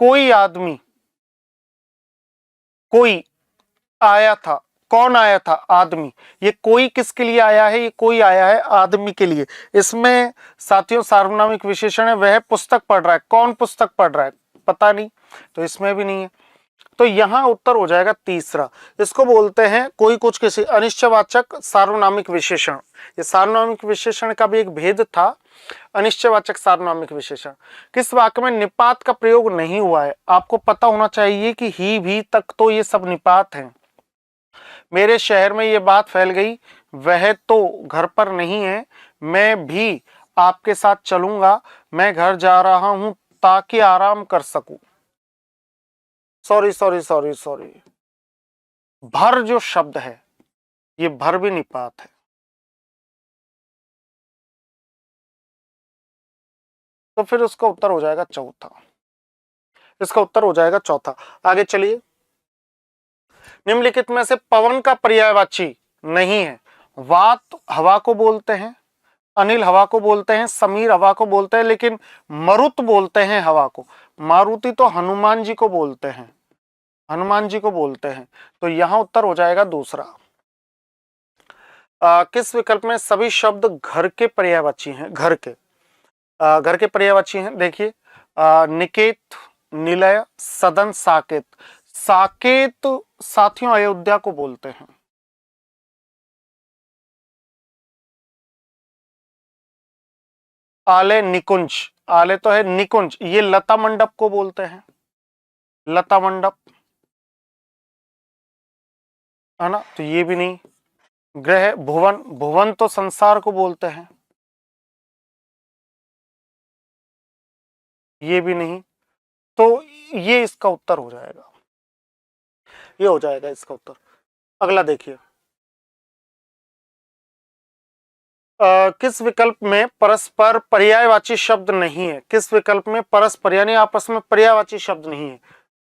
Speaker 1: कोई आदमी, कोई आया था, कौन आया था, आदमी। ये कोई किसके लिए आया है, ये कोई आया है आदमी के लिए। इसमें साथियों सार्वनामिक विशेषण है, वह पुस्तक पढ़ रहा है, कौन पुस्तक पढ़ रहा है, पता नहीं, तो इसमें भी नहीं है। तो यहां उत्तर हो जाएगा तीसरा। इसको बोलते हैं कोई कुछ किसी, अनिश्चयवाचक सार्वनामिक विशेषण। ये सार्वनामिक विशेषण का भी एक भेद था, अनिश्चयवाचक सार्वनामिक विशेषण। किस वाक्य में निपात का प्रयोग नहीं हुआ है, आपको पता होना चाहिए कि ही भी तक तो ये सब निपात हैं। मेरे शहर में ये बात फैल गई, वह तो घर पर नहीं है, मैं भी आपके साथ चलूंगा, मैं घर जा रहा हूं ताकि आराम कर सकूं। सॉरी, भर जो शब्द है, ये भर भी निपात है। तो फिर उसका उत्तर हो जाएगा चौथा, इसका उत्तर हो जाएगा चौथा। आगे चलिए, निम्नलिखित में से पवन का पर्यायवाची नहीं है। वात हवा को बोलते हैं, अनिल हवा को बोलते हैं, समीर हवा को बोलते हैं, लेकिन मरुत बोलते हैं हवा को। मारुति तो हनुमान जी को बोलते हैं, हनुमान जी को बोलते हैं। तो यहां उत्तर हो जाएगा दूसरा। किस विकल्प में सभी शब्द घर के पर्यायवाची हैं, घर के, घर के पर्यायवाची हैं। देखिए, निकेत, निलय, सदन, साकेत। साकेत साथियों अयोध्या को बोलते हैं। आले, निकुंज, आले तो है, निकुंज ये लता मंडप को बोलते हैं, लता मंडप, है ना, तो ये भी नहीं। ग्रह, भुवन, भुवन तो संसार को बोलते हैं, ये भी नहीं। तो ये इसका उत्तर हो जाएगा, ये हो जाएगा इसका उत्तर। अगला देखिए, किस विकल्प में परस्पर पर्यायवाची शब्द नहीं है, किस विकल्प में परस्पर यानी आपस में पर्यायवाची शब्द नहीं है।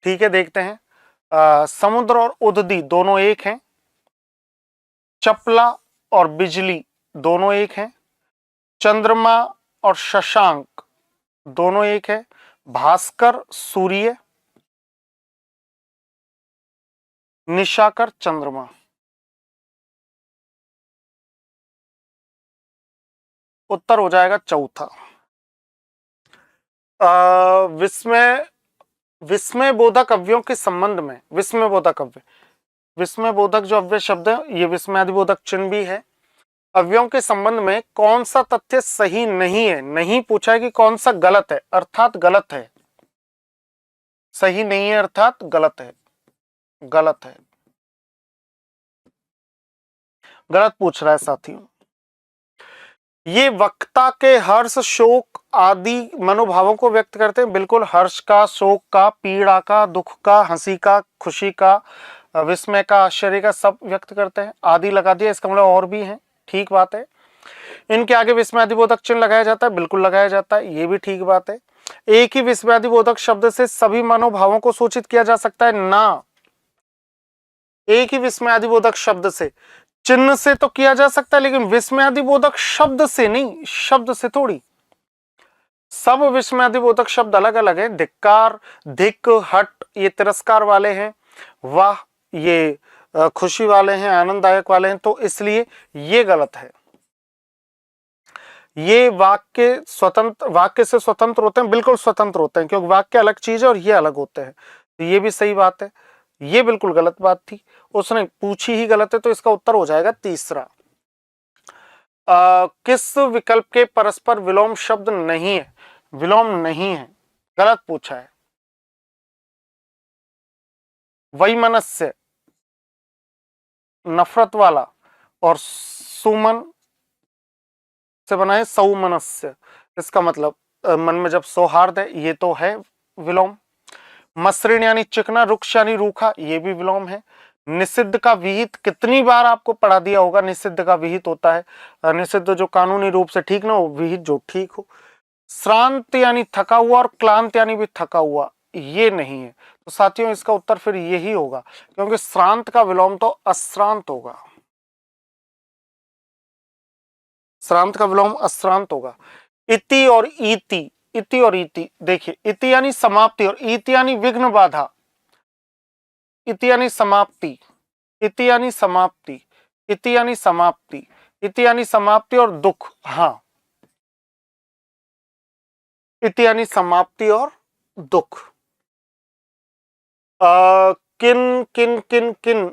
Speaker 1: ठीक है, देखते हैं। समुद्र और उदधि दोनों एक हैं, चपला और बिजली दोनों एक हैं, चंद्रमा और शशांक दोनों एक है, भास्कर सूर्य, निशाकर चंद्रमा। उत्तर हो जाएगा चौथा। विस्मय, विस्मय बोधक अव्ययों के संबंध में, विस्मय बोधक अव्यय, विस्मय बोधक जो अव्यय शब्द है, ये विस्मयादि बोधक चिन्ह भी है। अव्ययों के संबंध में कौन सा तथ्य सही नहीं है, नहीं पूछा है कि कौन सा गलत है, अर्थात गलत है, सही नहीं है अर्थात गलत है, गलत है, गलत पूछ रहा है साथियों। ये वक्ता के हर्ष, शोक आदि मनोभावों को व्यक्त करते हैं। बिल्कुल, हर्ष का, शोक का, पीड़ा का, दुख का, हंसी का, खुशी का, विस्मय का, आश्चर्य का, सब व्यक्त करते हैं। आदि लगा दिया, इसका मतलब और भी है, ठीक बात है। इनके आगे विस्मयादिबोधक चिन्ह लगाया जाता है, बिल्कुल लगाया जाता है, ये भी ठीक बात है। एक ही विस्मयादिबोधक शब्द से सभी मनोभावों को सूचित किया जा सकता है ना, एक ही विस्मयादिबोधक शब्द से, चिन्ह से तो किया जा सकता है, लेकिन विस्मयादिबोधक शब्द से नहीं, शब्द से थोड़ी। सब विस्मयादिबोधक शब्द अलग अलग है। धिक्कार, धिक, हट ये तिरस्कार वाले हैं, वाह ये खुशी वाले हैं, आनंददायक वाले हैं, तो इसलिए ये गलत है। ये वाक्य स्वतंत्र, वाक्य से स्वतंत्र होते हैं, बिल्कुल स्वतंत्र होते हैं, क्योंकि वाक्य अलग चीज है और ये अलग होते हैं। तो ये भी सही बात है, ये बिल्कुल गलत बात थी, उसने पूछी ही गलत है, तो इसका उत्तर हो जाएगा तीसरा। किस विकल्प के परस्पर विलोम शब्द नहीं है, विलोम नहीं है, गलत पूछा है। वैमनस्य नफरत वाला, और सुमन से बना है सौमनस्य, इसका मतलब मन में जब सौहार्द है, ये तो है विलोम। मसृण यानी चिकना, रुक्ष यानी रूखा, ये भी विलोम है। निषिद्ध का विहित कितनी बार आपको पढ़ा दिया होगा, निषिद्ध का विहित होता है निषिद्ध जो कानूनी रूप से ठीक ना हो, विहित जो ठीक हो। श्रांत यानी थका हुआ और क्लांत यानी भी थका हुआ, ये नहीं है। तो साथियों इसका उत्तर फिर यही होगा, क्योंकि श्रांत का विलोम तो अश्रांत होगा, श्रांत का विलोम अश्रांत होगा। इति और इति, इति और इति, देखिए इति यानी समाप्ति और इति यानी विघ्न बाधा। इति यानी समाप्ति, इति यानी समाप्ति, इति यानी समाप्ति, इति यानी समाप्ति और दुख। हाँ, इति यानी समाप्ति और दुख। किन किन किन किन,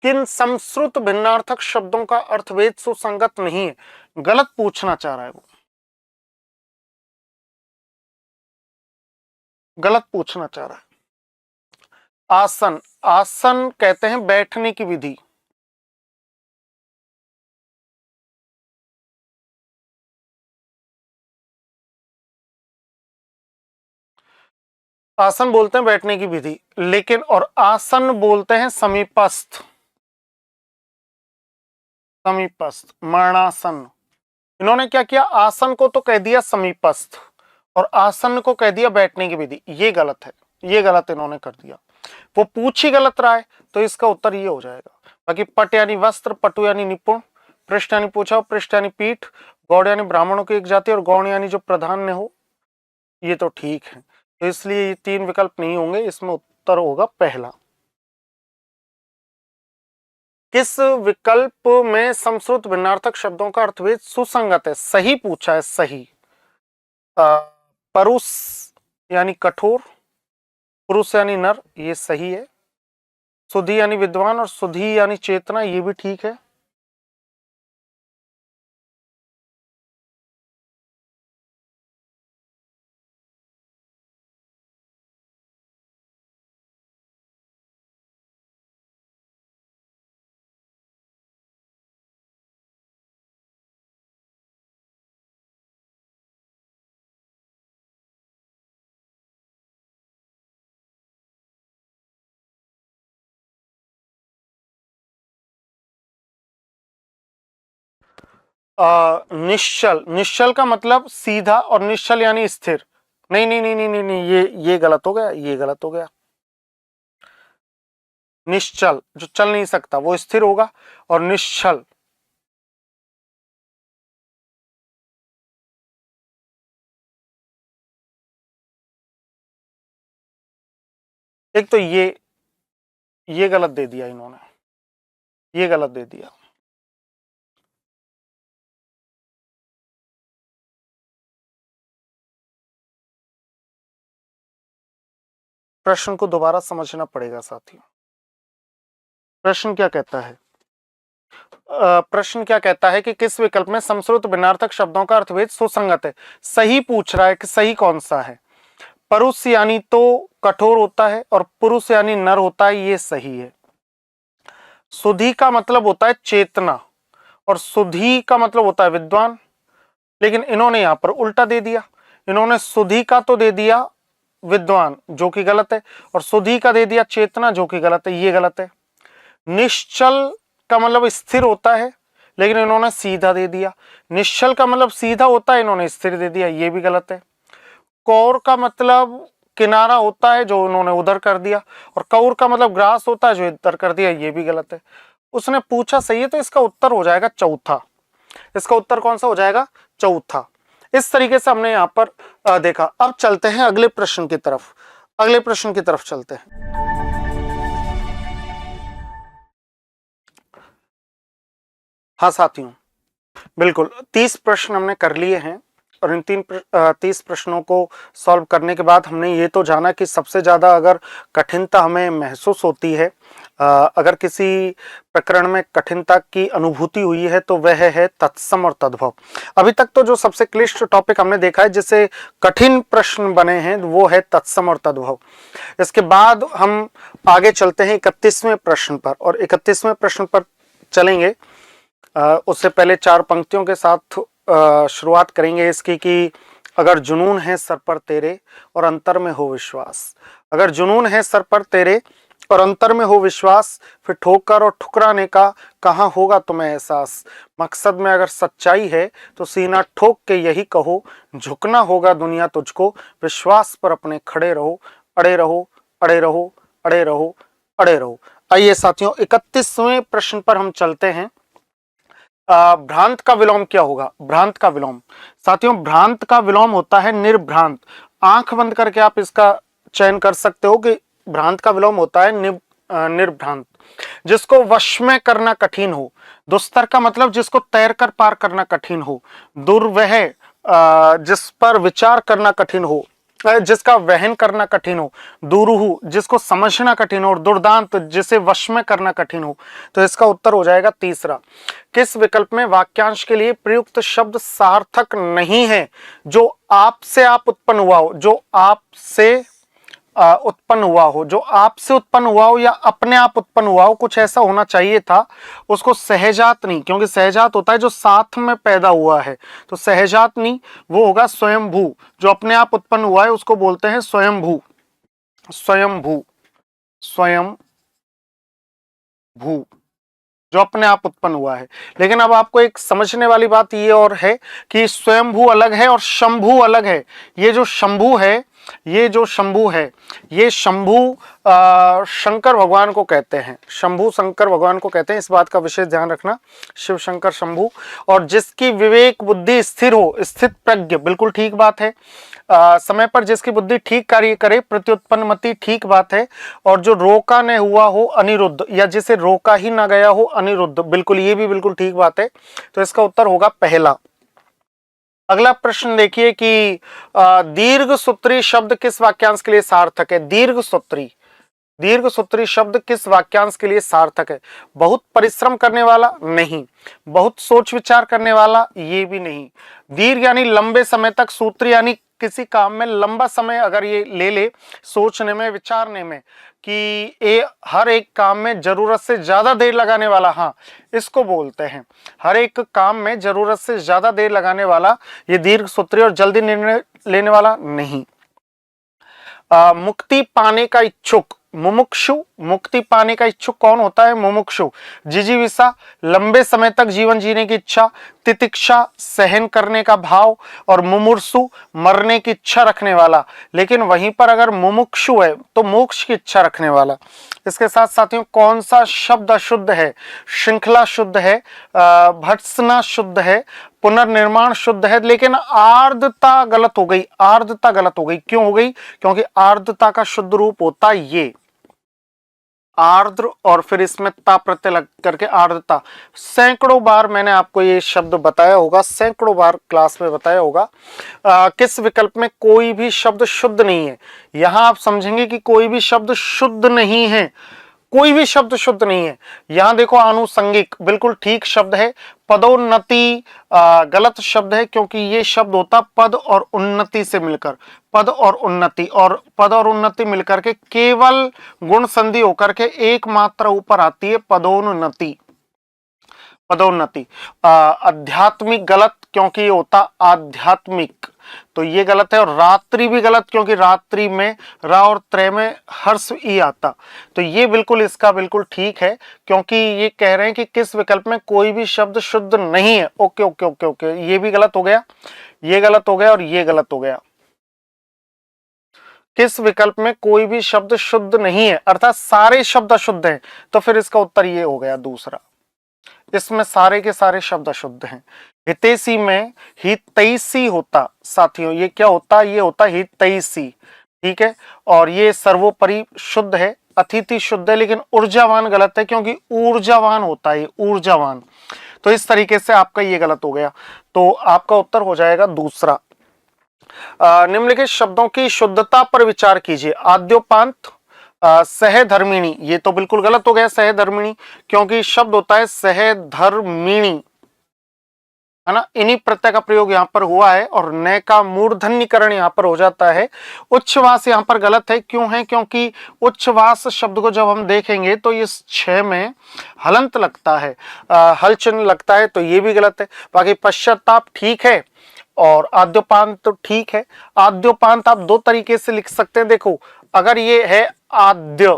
Speaker 1: किन संस्कृत भिन्नार्थक शब्दों का अर्थभेद सुसंगत नहीं है, गलत पूछना चाह रहा है वो, गलत पूछना चाह रहा है। आसन, आसन कहते हैं बैठने की विधि। आसन बोलते हैं बैठने की विधि, लेकिन और आसन बोलते हैं समीपस्थ, समीपस्थ, मरणासन। इन्होंने क्या किया, आसन को तो कह दिया समीपस्थ और आसन को कह दिया बैठने की विधि। ये गलत है, ये गलत इन्होंने कर दिया, वो पूछ ही गलत रहा है, तो इसका उत्तर ये हो जाएगा। बाकी पट यानी वस्त्र, पटु यानी निपुण, पृष्ठ यानी पूछा, पृष्ठ यानी पीठ, गौड़ यानी ब्राह्मणों की एक जाति और गौण यानी जो प्रधान हो, ये तो ठीक है। तो इसलिए ये तीन विकल्प नहीं होंगे, इसमें उत्तर होगा पहला। किस विकल्प में संस्कृत भिन्नार्थक शब्दों का अर्थभेद सुसंगत है? सही पूछा है, सही। परुष यानी कठोर, पुरुष यानी नर, ये सही है। सुधी यानी विद्वान और सुधी यानी चेतना, ये भी ठीक है। निश्चल, निश्चल का मतलब सीधा और निश्चल यानी स्थिर। नहीं नहीं नहीं नहीं नहीं, नहीं, ये गलत हो गया, ये गलत हो गया। निश्चल जो चल नहीं सकता वो स्थिर होगा, और निश्चल एक तो ये गलत दे दिया इन्होंने, ये गलत दे दिया। प्रश्न को दोबारा समझना पड़ेगा साथियों। प्रश्न क्या कहता है? प्रश्न क्या कहता है कि किस विकल्प में संस्कृत भिन्नार्थक शब्दों का अर्थभेद सुसंगत है? सही पूछ रहा है कि सही कौन सा है। परुष यानी तो कठोर होता है और पुरुष यानी नर होता है, ये सही है। सुधी का मतलब होता है चेतना और सुधी का मतलब होता है विद्वान, लेकिन इन्होंने यहां पर उल्टा दे दिया। इन्होंने सुधी का तो दे दिया विद्वान, जो कि गलत है, और सुधी का दे दिया चेतना, जो कि गलत है, ये गलत है। निश्चल का मतलब स्थिर होता है, लेकिन इन्होंने सीधा दे दिया। निश्चल का मतलब सीधा होता है, इन्होंने स्थिर दे दिया, ये भी गलत है। कौर का मतलब किनारा होता है, जो उन्होंने उधर कर दिया, और कौर का मतलब ग्रास होता है, जो इधर कर दिया, ये भी गलत है। उसने पूछा सही है, तो इसका उत्तर हो जाएगा चौथा। इसका उत्तर कौन सा हो जाएगा? चौथा। इस तरीके से हमने यहां पर देखा। अब चलते हैं अगले प्रश्न की तरफ, अगले प्रश्न की तरफ चलते हैं। हाँ साथियों, बिल्कुल 30 प्रश्न हमने कर लिए हैं, और इन 30 प्रश्नों को सॉल्व करने के बाद हमने ये तो जाना कि सबसे ज़्यादा अगर कठिनता हमें महसूस होती है, अगर किसी प्रकरण में कठिनता की अनुभूति हुई है, तो वह है तत्सम और तद्भव। अभी तक तो जो सबसे क्लिष्ट टॉपिक हमने देखा है, जिससे कठिन प्रश्न बने हैं, वो है तत्सम और तद्भव। इसके बाद हम आगे चलते हैं 31वें प्रश्न पर, और 31वें प्रश्न पर चलेंगे। उससे पहले 4 पंक्तियों के साथ शुरुआत करेंगे इसकी कि अगर जुनून है सर पर तेरे और अंतर में हो विश्वास। अगर जुनून है सर पर तेरे और अंतर में हो विश्वास, फिर ठोकर और ठुकराने का कहाँ होगा तुम्हें एहसास। मकसद में अगर सच्चाई है तो सीना ठोक के यही कहो, झुकना होगा दुनिया तुझको, विश्वास पर अपने खड़े रहो, अड़े रहो, अड़े रहो, अड़े रहो, अड़े रहो। आइए साथियों 31वें प्रश्न पर हम चलते हैं। भ्रांत का विलोम क्या होगा? भ्रांत का विलोम साथियों, भ्रांत का विलोम होता है निर्भ्रांत। आंख बंद करके आप इसका चयन कर सकते हो कि भ्रांत का विलोम होता है निर्भ्रांत। जिसको वश में करना कठिन हो। दुस्तर का मतलब जिसको तैर कर पार करना कठिन हो। दुर्वह जिस पर विचार करना कठिन हो, जिसका वहन करना कठिन हो। दुरूह जिसको समझना कठिन हो, और दुर्दांत जिसे वश में करना कठिन हो। तो इसका उत्तर हो जाएगा तीसरा। किस विकल्प में वाक्यांश के लिए प्रयुक्त शब्द सार्थक नहीं है? जो आपसे आप उत्पन्न हुआ हो, जो आपसे उत्पन्न हुआ हो, जो आपसे उत्पन्न हुआ हो या अपने आप उत्पन्न हुआ हो, कुछ ऐसा होना चाहिए था। उसको सहजात नहीं, क्योंकि सहजात होता है जो साथ में पैदा हुआ है, तो सहजात नहीं, वो होगा स्वयंभू। जो अपने आप उत्पन्न हुआ है उसको बोलते हैं स्वयंभू। स्वयंभू, स्वयंभू जो अपने आप उत्पन्न हुआ है। लेकिन अब आपको एक समझने वाली बात ये और है कि स्वयंभू अलग है और शंभू अलग है। ये जो शंभू है, ये जो शंभू है, ये शंभू शंकर भगवान को कहते हैं। शंभू शंकर भगवान को कहते हैं, इस बात का विशेष ध्यान रखना। शिव शंकर शंभू। और जिसकी विवेक बुद्धि स्थिर हो, स्थित प्रज्ञ, बिल्कुल ठीक बात है। समय पर जिसकी बुद्धि ठीक कार्य करे, प्रत्युत्पन्नमति, ठीक बात है। और जो रोका न हुआ हो अनिरुद्ध, या जिसे रोका ही ना गया हो अनिरुद्ध, बिल्कुल, ये भी बिल्कुल ठीक बात है। तो इसका उत्तर होगा पहला। अगला प्रश्न देखिए कि दीर्घ सूत्री शब्द किस वाक्यांश के लिए सार्थक है? दीर्घ सूत्री, दीर्घ सूत्री शब्द किस वाक्यांश के लिए सार्थक है? बहुत परिश्रम करने वाला? नहीं। बहुत सोच विचार करने वाला? ये भी नहीं। दीर्घ यानी लंबे समय तक, सूत्री यानी किसी काम में लंबा समय अगर ये ले ले, सोचने में, विचारने में, कि ये हर एक काम में जरूरत से ज्यादा देर लगाने वाला, हाँ, इसको बोलते हैं। हर एक काम में जरूरत से ज्यादा देर लगाने वाला ये दीर्घ सूत्री, और जल्दी निर्णय लेने वाला नहीं। मुक्ति पाने का इच्छुक, मुमुक्षु, मुक्ति पाने का इच्छुक कौन होता है? मुमुक्षु। जिजीविषा, लंबे समय तक जीवन जीने की इच्छा। तितिक्षा, सहन करने का भाव। और मुमुर्सु, मरने की इच्छा रखने वाला। लेकिन वहीं पर अगर मुमुक्षु है तो मोक्ष की इच्छा रखने वाला। इसके साथ साथियों कौन सा शब्द अशुद्ध है? श्रृंखला शुद्ध है, भत्सना शुद्ध है, पुनर्निर्माण शुद्ध है, लेकिन आर्द्रता गलत हो गई। आर्द्रता गलत हो गई, क्यों हो गई? क्योंकि आर्द्रता का शुद्ध रूप होता ये आर्द्र, और फिर इसमें ता प्रत्यय लग करके आर्द्रता। सैकड़ों बार मैंने आपको ये शब्द बताया होगा, सैकड़ों बार क्लास में बताया होगा। किस विकल्प में कोई भी शब्द शुद्ध नहीं है? यहां आप समझेंगे कि कोई भी शब्द शुद्ध नहीं है, कोई भी शब्द शुद्ध नहीं है। यहां देखो आनुषंगिक बिल्कुल ठीक शब्द है। पदोन्नति गलत शब्द है, क्योंकि ये शब्द होता पद और उन्नति से मिलकर। पद और उन्नति, और पद और उन्नति मिलकर के केवल गुण संधि होकर के एक मात्रा ऊपर आती है, पदोन्नति। पदोन्नति। आध्यात्मिक गलत, क्योंकि ये होता आध्यात्मिक, तो ये गलत है। और रात्रि भी गलत, क्योंकि रात्रि में रा और त्रय में हर्ष ई आता। तो ये बिल्कुल इसका बिल्कुल ठीक है, क्योंकि ये कह रहे हैं कि किस विकल्प में कोई भी शब्द शुद्ध नहीं है। ओके ओके ओके ओके, ये भी गलत हो गया, ये गलत हो गया, और ये गलत हो गया। किस विकल्प में कोई भी शब्द शुद्ध नहीं है, अर्थात सारे शब्द अशुद्ध हैं, तो फिर इसका उत्तर ये हो गया दूसरा। इसमें सारे के सारे शब्द अशुद्ध हैं। हितैषी में हितैषी होता साथियों, ये क्या होता? ये होता हितैषी, ठीक है। और ये सर्वोपरि शुद्ध है। अतिथि शुद्ध है, लेकिन ऊर्जावान गलत है, क्योंकि ऊर्जावान होता है ऊर्जावान। तो इस तरीके से आपका ये गलत हो गया। तो आपका उत्तर हो जाएगा दूसरा। निम्नलिखित शब्दों की शुद्धता पर विचार कीजिए। आद्योपांत, सहधर्मिणी, ये तो बिल्कुल गलत हो गया सहधर्मिणी, क्योंकि शब्द होता है सहधर्मिणी, है ना। इन्हीं प्रत्यय का प्रयोग यहाँ पर हुआ है, और न का मूर्धन्यकरण यहाँ पर हो जाता है। उच्छ्वास यहाँ पर गलत है, क्यों है? क्योंकि उच्छ्वास शब्द को जब हम देखेंगे तो इस छह में हलंत लगता है, हल चिन्ह लगता है, तो ये भी गलत है। बाकी पश्चाताप ठीक है, और आद्योपांत तो ठीक है। आद्योपांत आप दो तरीके से लिख सकते हैं। देखो, अगर ये है आद्य,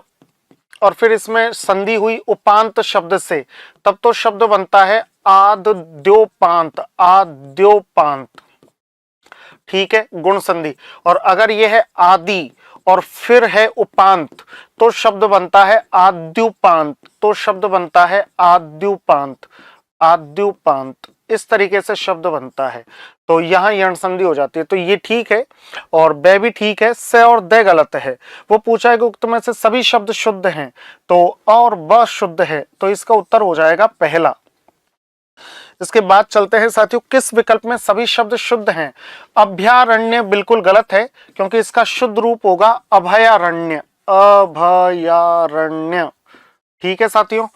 Speaker 1: और फिर इसमें संधि हुई उपांत शब्द से, तब तो शब्द बनता है आद्योपांत, आद्योपांत। ठीक है, गुण संधि। और अगर यह है आदि और फिर है उपांत तो शब्द बनता है आद्युपांत, तो शब्द बनता है आद्युपांत, आद्युपांत। इस तरीके से शब्द बनता है। तो यहां यण संधि हो जाती है। तो ये ठीक है और ब भी ठीक है, स और द गलत है। वो पूछा है कि उक्त में से सभी शब्द शुद्ध हैं, तो और ब शुद्ध है, तो इसका उत्तर हो जाएगा पहला। इसके बाद चलते हैं साथियों, किस विकल्प में सभी शब्द शुद्ध हैं? अभयारण्य बिल्कुल गलत है, क्योंकि इसका शुद्ध रूप होगा अभयारण्य, अभयारण्य। ठीक है साथियों।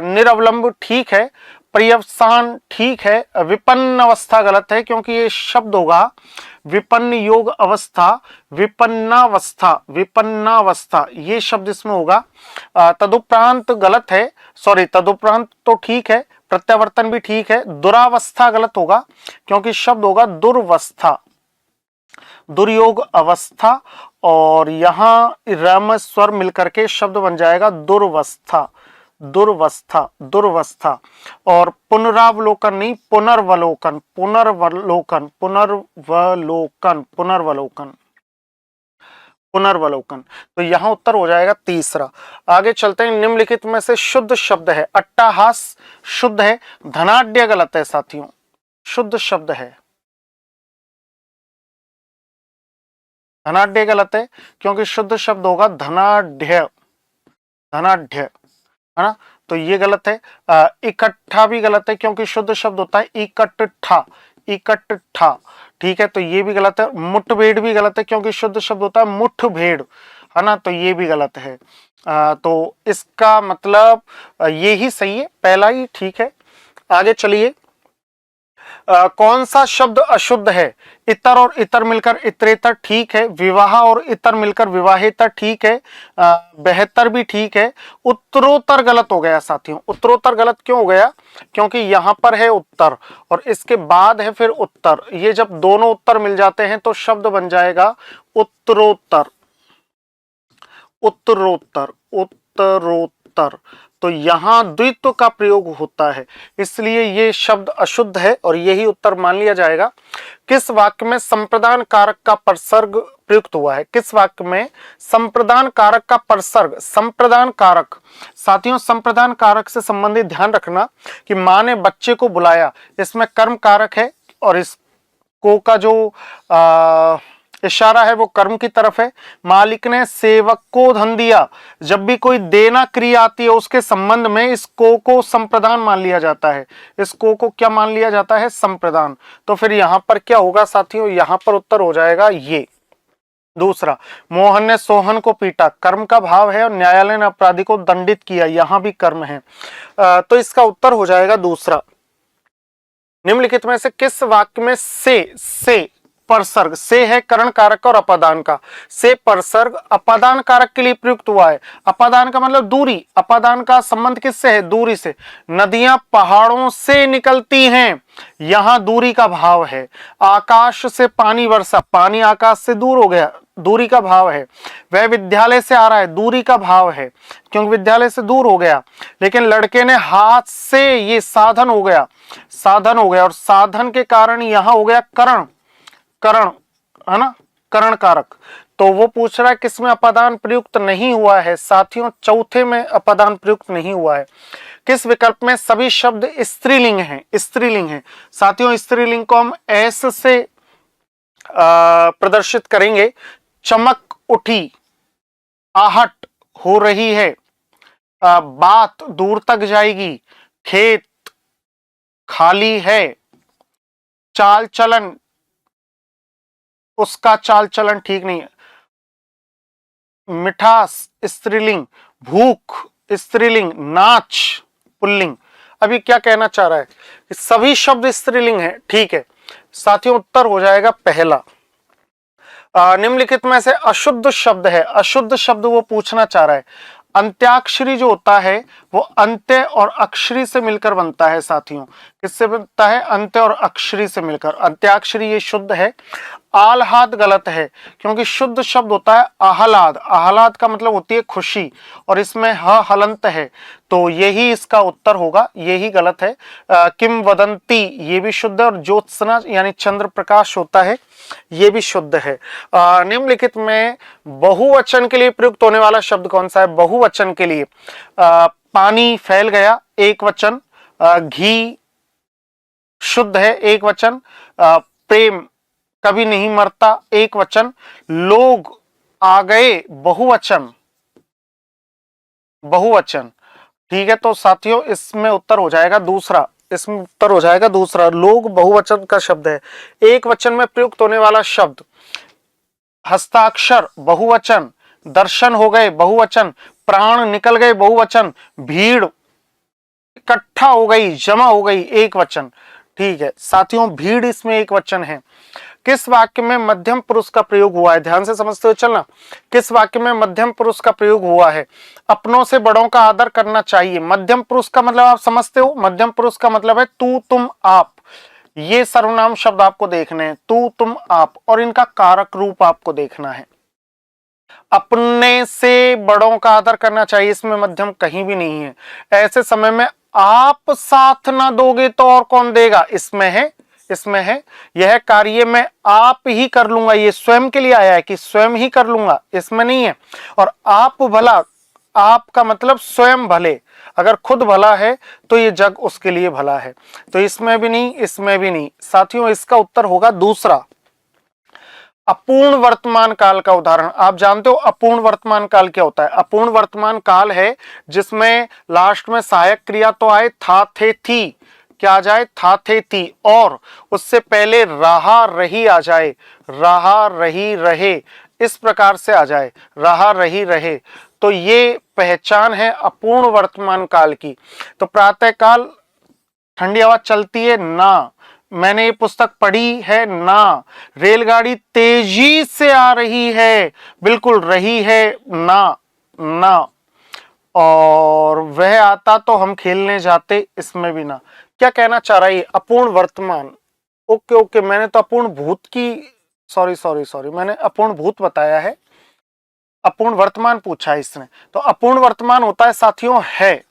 Speaker 1: निरवलंब ठीक है, पर्यवसान ठीक है, विपन्न अवस्था गलत है, क्योंकि ये शब्द होगा विपन्न योग अवस्था, विपन्नावस्था, विपन्नावस्था, ये शब्द इसमें होगा। तदुपरांत गलत है, सॉरी तदुपरांत तो ठीक है, प्रत्यावर्तन भी ठीक है, दुरावस्था गलत होगा, क्योंकि शब्द होगा दुर्वस्था, दुर्योग अवस्था, और यहां रम स्वर मिलकर के शब्द बन जाएगा दुर्वस्था, दुर्वस्था, दुर्वस्था। और पुनरावलोकन नहीं, पुनर्वलोकन, पुनर्वलोकन, पुनर्वलोकन, पुनर्वलोकन, पुनर्वलोकन। तो यहां उत्तर हो जाएगा तीसरा। आगे चलते हैं, निम्नलिखित में से शुद्ध शब्द है? अट्टहास शुद्ध है, धनाढ्य गलत है साथियों, शुद्ध शब्द है धनाढ्य गलत है, क्योंकि शुद्ध शब्द होगा धनाढ्य, धनाढ्य, है ना, तो ये गलत है। इकट्ठा भी गलत है, क्योंकि शुद्ध शब्द होता है इकट्ठा, इकट्ठा। ठीक है, तो ये भी गलत है। मुठभेड़ भी गलत है, क्योंकि शुद्ध शब्द होता है मुठभेड़, है ना, तो ये भी गलत है। तो इसका मतलब ये ही सही है, पहला ही ठीक है। आगे चलिए, कौन सा शब्द अशुद्ध है? इतर और इतर मिलकर इतरेतर ठीक है, विवाह और इतर मिलकर विवाहेतर ठीक है, बेहतर भी ठीक है। उत्तरोत्तर गलत हो गया साथियों। उत्तरोत्तर गलत क्यों हो गया? क्योंकि यहां पर है उत्तर और इसके बाद है फिर उत्तर, ये जब दोनों उत्तर मिल जाते हैं तो शब्द बन जाएगा उत्तरोत्तर, उत्तरोत्तर, उत्तरोत्तर। तो यहां द्वित्व का प्रयोग होता है, इसलिए ये शब्द अशुद्ध है और यही उत्तर मान लिया जाएगा। किस वाक्य में संप्रदान कारक का परसर्ग प्रयुक्त हुआ है? किस वाक्य में संप्रदान कारक का परसर्ग? संप्रदान कारक साथियों, संप्रदान कारक से संबंधित ध्यान रखना कि मां ने बच्चे को बुलाया, इसमें कर्म कारक है और इस को का जो इशारा है वो कर्म की तरफ है। मालिक ने सेवक को धन दिया, जब भी कोई देना क्रिया आती है उसके संबंध में इस को संप्रदान मान लिया जाता है। इस को क्या मान लिया जाता है? संप्रदान। तो फिर यहां पर क्या होगा साथियों? यहां पर उत्तर हो जाएगा ये दूसरा। मोहन ने सोहन को पीटा, कर्म का भाव है और न्यायालय ने अपराधी को दंडित किया, यहां भी कर्म है। तो इसका उत्तर हो जाएगा दूसरा। निम्नलिखित में से किस वाक्य में से परसर्ग, से है करण कारक और अपादान का, से परसर्ग अपादान कारक के लिए प्रयुक्त हुआ है। अपादान का मतलब दूरी, अपादान का संबंध किससे है? दूरी से। नदियां पहाड़ों से निकलती हैं, यहां दूरी का भाव है। आकाश से पानी वर्षा, पानी आकाश से दूर हो गया, दूरी का भाव है। वह विद्यालय से आ रहा है, दूरी का भाव है, क्योंकि विद्यालय से दूर हो गया। लेकिन लड़के ने हाथ से, ये साधन हो गया, साधन हो गया, और साधन के कारण यहां हो गया करण, करण, है ना, करण कारक। तो वो पूछ रहा है किसमें अपादान प्रयुक्त नहीं हुआ है? साथियों चौथे में अपादान प्रयुक्त नहीं हुआ है। किस विकल्प में सभी शब्द स्त्रीलिंग हैं? स्त्रीलिंग है साथियों। स्त्रीलिंग को हम एस से प्रदर्शित करेंगे। चमक उठी, आहट हो रही है, बात दूर तक जाएगी, खेत खाली है, चाल चलन, उसका चाल चलन ठीक नहीं है, मिठास स्त्रीलिंग, भूख स्त्रीलिंग, नाच पुल्लिंग। अभी क्या कहना चाह रहा है? सभी शब्द स्त्रीलिंग है, ठीक है साथियों, उत्तर हो जाएगा पहला। निम्नलिखित में से अशुद्ध शब्द है, अशुद्ध शब्द वो पूछना चाह रहा है। अंत्याक्षरी जो होता है वो अंत्य और अक्षरी से मिलकर बनता है साथियों। किससे बनता है? अंत्य और अक्षरी से मिलकर। अंत्याक्षरी ये शुद्ध है। आह्लाद गलत है, क्योंकि शुद्ध शब्द होता है आह्लाद। आह्लाद का मतलब होती है खुशी, और इसमें ह हलंत है, तो यही इसका उत्तर होगा, यही गलत है। किंवदंती ये भी शुद्ध है, और ज्योत्सना यानी चंद्र प्रकाश होता है, ये भी शुद्ध है। निम्नलिखित में बहुवचन के लिए प्रयुक्त होने वाला शब्द कौन सा है? बहुवचन के लिए पानी फैल गया, एक वचन। घी शुद्ध है, एक वचन। प्रेम कभी नहीं मरता, एक वचन। लोग आ गए, बहुवचन, बहुवचन। ठीक है, तो साथियों इसमें उत्तर हो जाएगा दूसरा। इसमें उत्तर हो जाएगा दूसरा। लोग बहुवचन का शब्द है। एक वचन में प्रयुक्त होने वाला शब्द हस्ताक्षर, बहुवचन। दर्शन हो गए, बहुवचन। प्राण निकल गए, बहुवचन। भीड़ इकट्ठा हो गई, जमा हो गई, एक वचन। ठीक है साथियों, भीड़ इसमें एक वचन है। किस वाक्य में मध्यम पुरुष का प्रयोग हुआ है? ध्यान से समझते हुए चलना। किस वाक्य में मध्यम पुरुष का प्रयोग हुआ है? अपनों से बड़ों का आदर करना चाहिए। मध्यम पुरुष का मतलब आप समझते हो? मध्यम पुरुष का मतलब है तू, तुम, आप। ये सर्वनाम शब्द आपको देखने हैं, तू, तुम, आप, और इनका कारक रूप आपको देखना है। अपने से बड़ों का आदर करना चाहिए, इसमें मध्यम कहीं भी नहीं है। ऐसे समय में आप साथ ना दोगे तो और कौन देगा? इसमें है, इसमें है। यह कार्य मैं आप ही कर लूंगा, ये स्वयं के लिए आया है कि स्वयं ही कर लूंगा, इसमें नहीं है। और आप भला, आपका मतलब स्वयं भले, अगर खुद भला है तो ये जग उसके लिए भला है। तो इसमें भी नहीं, इसमें भी नहीं। साथियों इसका उत्तर होगा दूसरा। अपूर्ण वर्तमान काल का उदाहरण आप जानते हो? अपूर्ण वर्तमान काल क्या होता है? अपूर्ण वर्तमान काल है जिसमें लास्ट में सहायक क्रिया तो आए था, थे, थी। क्या आ जाए? था, थे, थी, और उससे पहले रहा, रही आ जाए। रहा, रही, रहे, इस प्रकार से आ जाए, रहा, रही, रहे। तो ये पहचान है अपूर्ण वर्तमान काल की। तो प्रातः काल ठंडी हवा चलती है ना, मैंने ये पुस्तक पढ़ी है ना। रेलगाड़ी तेजी से आ रही है, बिल्कुल रही है ना, ना। और वह आता तो हम खेलने जाते, इसमें भी ना। क्या कहना चाह रहा है? अपूर्ण वर्तमान। ओके ओके, मैंने तो अपूर्ण भूत की, सॉरी सॉरी सॉरी, मैंने अपूर्ण भूत बताया है, अपूर्ण वर्तमान पूछा है इसने। तो अपूर्ण वर्तमान होता है साथियों है,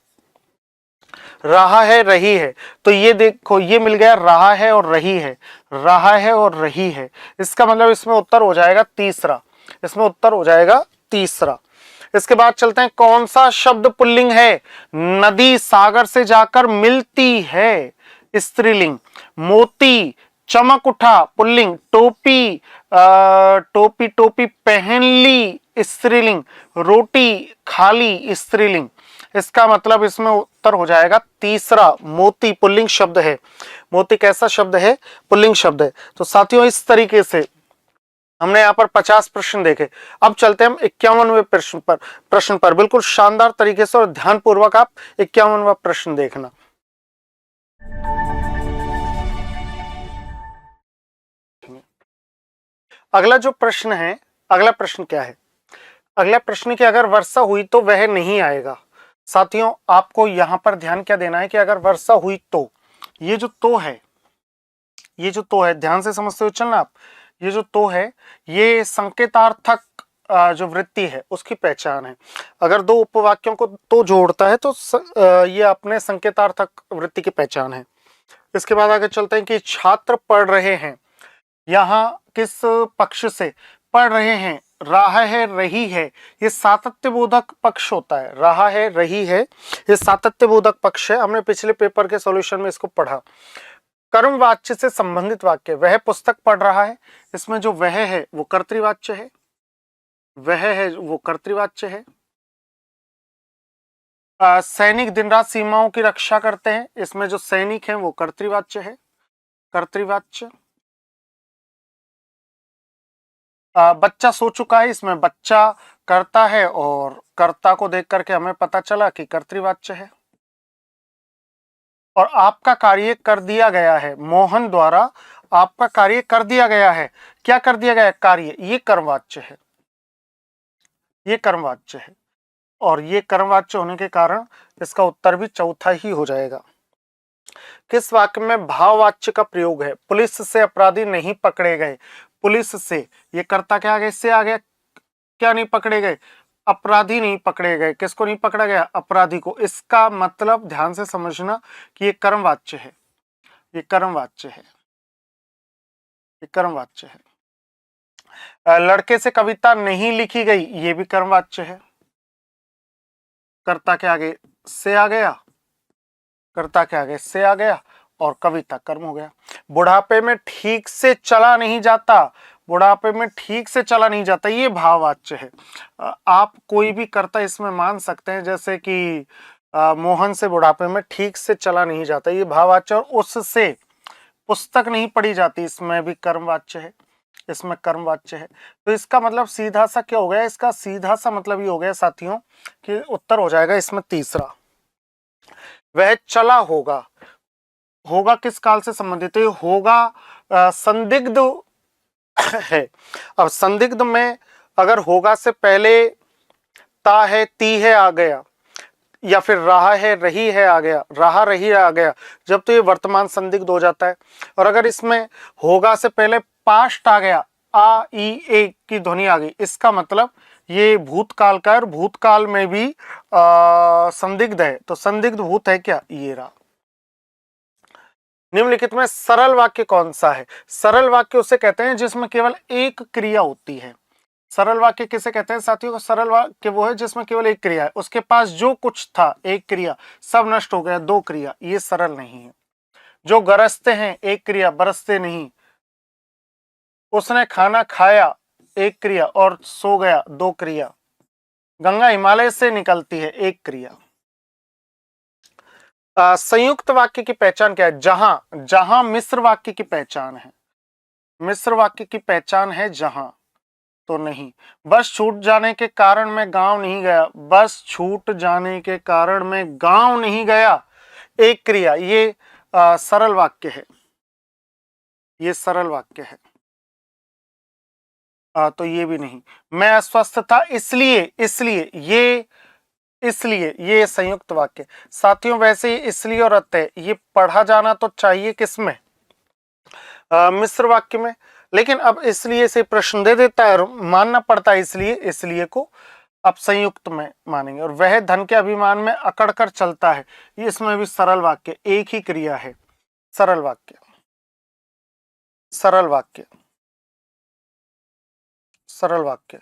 Speaker 1: रहा है, रही है। तो ये देखो, ये मिल गया, रहा है और रही है, रहा है और रही है। इसका मतलब इसमें उत्तर हो जाएगा तीसरा, इसमें उत्तर हो जाएगा तीसरा। इसके बाद चलते हैं, कौन सा शब्द पुल्लिंग है? नदी सागर से जाकर मिलती है, स्त्रीलिंग। मोती, चमक उठा, पुल्लिंग। टोपी, टोपी टोपी पहन ली, स्त्रीलिंग। रोटी खाली, स्त्रीलिंग। इसका मतलब इसमें उत्तर हो जाएगा तीसरा, मोती पुल्लिंग शब्द है। मोती कैसा शब्द है? पुल्लिंग शब्द है। तो साथियों इस तरीके से हमने यहाँ पर 50 प्रश्न देखे। अब चलते हैं हम 51वें प्रश्न पर बिल्कुल शानदार तरीके से और ध्यानपूर्वक आप 51वां प्रश्न देखना। अगला जो प्रश्न है, अगला प्रश्न क्या है? अगला प्रश्न कि अगर वर्षा हुई तो वह नहीं आएगा। साथियों आपको यहां पर ध्यान क्या देना है कि अगर वर्षा हुई तो, ये जो तो है, ये जो तो है, ध्यान से समझते हुए चलना आप। ये जो तो है, ये संकेतार्थक जो वृत्ति है उसकी पहचान है। अगर दो उपवाक्यों को तो जोड़ता है तो ये अपने संकेतार्थक वृत्ति की पहचान है। इसके बाद आगे चलते हैं कि छात्र पढ़ रहे हैं, यहाँ किस पक्ष से पढ़ रहे हैं? रहा है, रही है, ये सातत्य बोधक पक्ष होता है। रहा है, रही है, ये सातत्य बोधक पक्ष है। हमने पिछले पेपर के सॉल्यूशन में इसको पढ़ा। कर्मवाच्य से संबंधित वाक्य, वह पुस्तक पढ़ रहा है, इसमें जो वह है वो कर्तृवाच्य है, वह है वो कर्तृवाच्य है। सैनिक दिन रात सीमाओं की रक्षा करते हैं, इसमें जो सैनिक है वो कर्तृवाच्य है, कर्तृवाच्य। बच्चा सो चुका है, इसमें बच्चा करता है और कर्ता को देख करके हमें पता चला कि कर्तृवाच्य है। और आपका कार्य कर दिया गया है, मोहन द्वारा आपका कार्य कर दिया गया है। क्या कर दिया गया है? कार्य, ये कर्मवाच्य है, ये कर्मवाच्य है। और ये कर्मवाच्य होने के कारण इसका उत्तर भी चौथा ही हो जाएगा। किस वाक्य में भाववाच्य का प्रयोग है? पुलिस से अपराधी नहीं पकड़े गए। पुलिस से, ये कर्ता क्या आ गया? इससे आ गया। क्या नहीं पकड़े गए? अपराधी नहीं पकड़े गए। किसको नहीं पकड़ा गया? अपराधी को। इसका मतलब ध्यान से समझना कि ये कर्मवाच्य है, ये कर्मवाच्य है, ये कर्मवाच्य है। लड़के से कविता नहीं लिखी गई, ये भी कर्मवाच्य है। कर्ता के आगे से आ गया, कर्ता के आगे से आ गया और कविता कर्म हो गया। बुढ़ापे में ठीक से चला नहीं जाता, बुढ़ापे में ठीक से चला नहीं जाता, ये भाववाच्य है। आप कोई भी कर्ता इसमें मान सकते हैं, जैसे कि मोहन से बुढ़ापे में ठीक से चला नहीं जाता, ये भाववाच्य। और उससे पुस्तक नहीं पढ़ी जाती, इसमें भी कर्मवाच्य है, इसमें कर्मवाच्य है। तो इसका मतलब सीधा सा क्या हो गया? इसका सीधा सा मतलब ये हो गया साथियों कि उत्तर हो जाएगा इसमें तीसरा, वह चला होगा। होगा किस काल से संबंधित है? होगा संदिग्ध है। अब संदिग्ध में अगर होगा से पहले ता है, ती है आ गया, या फिर रहा है, रही है आ गया, रहा रही आ गया, जब तो ये वर्तमान संदिग्ध हो जाता है। और अगर इसमें होगा से पहले पास्ट आ गया, आ ई ए की ध्वनि आ गई, इसका मतलब ये भूतकाल का है, और भूतकाल में भी संदिग्ध है। तो संदिग्ध भूत है क्या? ये रहा। निम्नलिखित में सरल वाक्य कौन सा है? सरल वाक्य उसे कहते हैं जिसमें केवल एक क्रिया होती है। सरल वाक्य किसे कहते हैं साथियों? को सरल वाक्य वो है जिसमें केवल एक क्रिया है, उसके पास जो कुछ था एक क्रिया, सब नष्ट हो गया, दो क्रिया, ये सरल नहीं है। जो गरजते हैं एक क्रिया, बरसते नहीं। उसने खाना खाया एक क्रिया, और सो गया दो क्रिया। गंगा हिमालय से निकलती है एक क्रिया। संयुक्त वाक्य की पहचान क्या है? जहां, जहां मिश्र वाक्य की पहचान है, मिश्र वाक्य की पहचान है जहां, तो नहीं। बस छूट जाने के कारण मैं गांव नहीं गया, बस छूट जाने के कारण मैं गांव नहीं गया, एक क्रिया, ये सरल वाक्य है, ये सरल वाक्य है। तो ये भी नहीं। मैं अस्वस्थ था इसलिए, इसलिए ये, इसलिए ये संयुक्त वाक्य। साथियों वैसे ही इसलिए और अतः ये पढ़ा जाना तो चाहिए किसमें? मिश्र वाक्य में। लेकिन अब इसलिए से प्रश्न दे देता है और मानना पड़ता है, इसलिए, इसलिए को अब संयुक्त में मानेंगे। और वह धन के अभिमान में अकड़ कर चलता है, ये इसमें भी सरल वाक्य, एक ही क्रिया है, सरल वाक्य, सरल वाक्य, सरल वाक्य।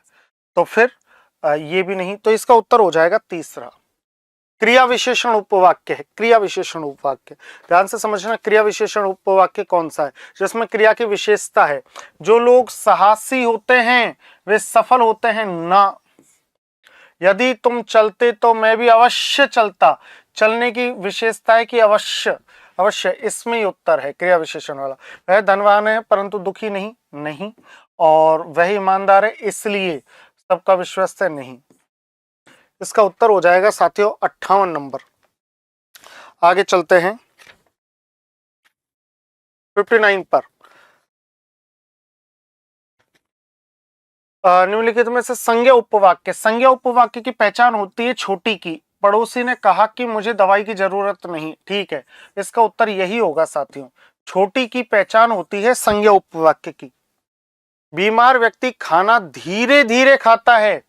Speaker 1: तो फिर ये भी नहीं, तो इसका उत्तर हो जाएगा तीसरा। क्रिया विशेषण उपवाक्य है, क्रिया विशेषण उपवाक्य, ध्यान से समझना। क्रिया विशेषण उपवाक्य कौन सा है? जिसमें क्रिया की विशेषता है। जो लोग साहसी होते हैं वे सफल होते हैं ना। यदि तुम चलते तो मैं भी अवश्य चलता, चलने की विशेषता है कि अवश्य, अवश्य, इसमें ही उत्तर है क्रिया विशेषण वाला। वह धनवान है परंतु दुखी नहीं, नहीं। और वह ईमानदार है इसलिए सबका विश्वस्त है, नहीं। इसका उत्तर हो जाएगा साथियों 58 नंबर। आगे चलते हैं 59 पर। निम्नलिखित में से संज्ञा उपवाक्य, संज्ञा उपवाक्य की पहचान होती है छोटी की। पड़ोसी ने कहा कि मुझे दवाई की जरूरत नहीं, ठीक है, इसका उत्तर यही होगा साथियों। छोटी की पहचान होती है संज्ञा उपवाक्य की। बीमार व्यक्ति खाना धीरे धीरे खाता है,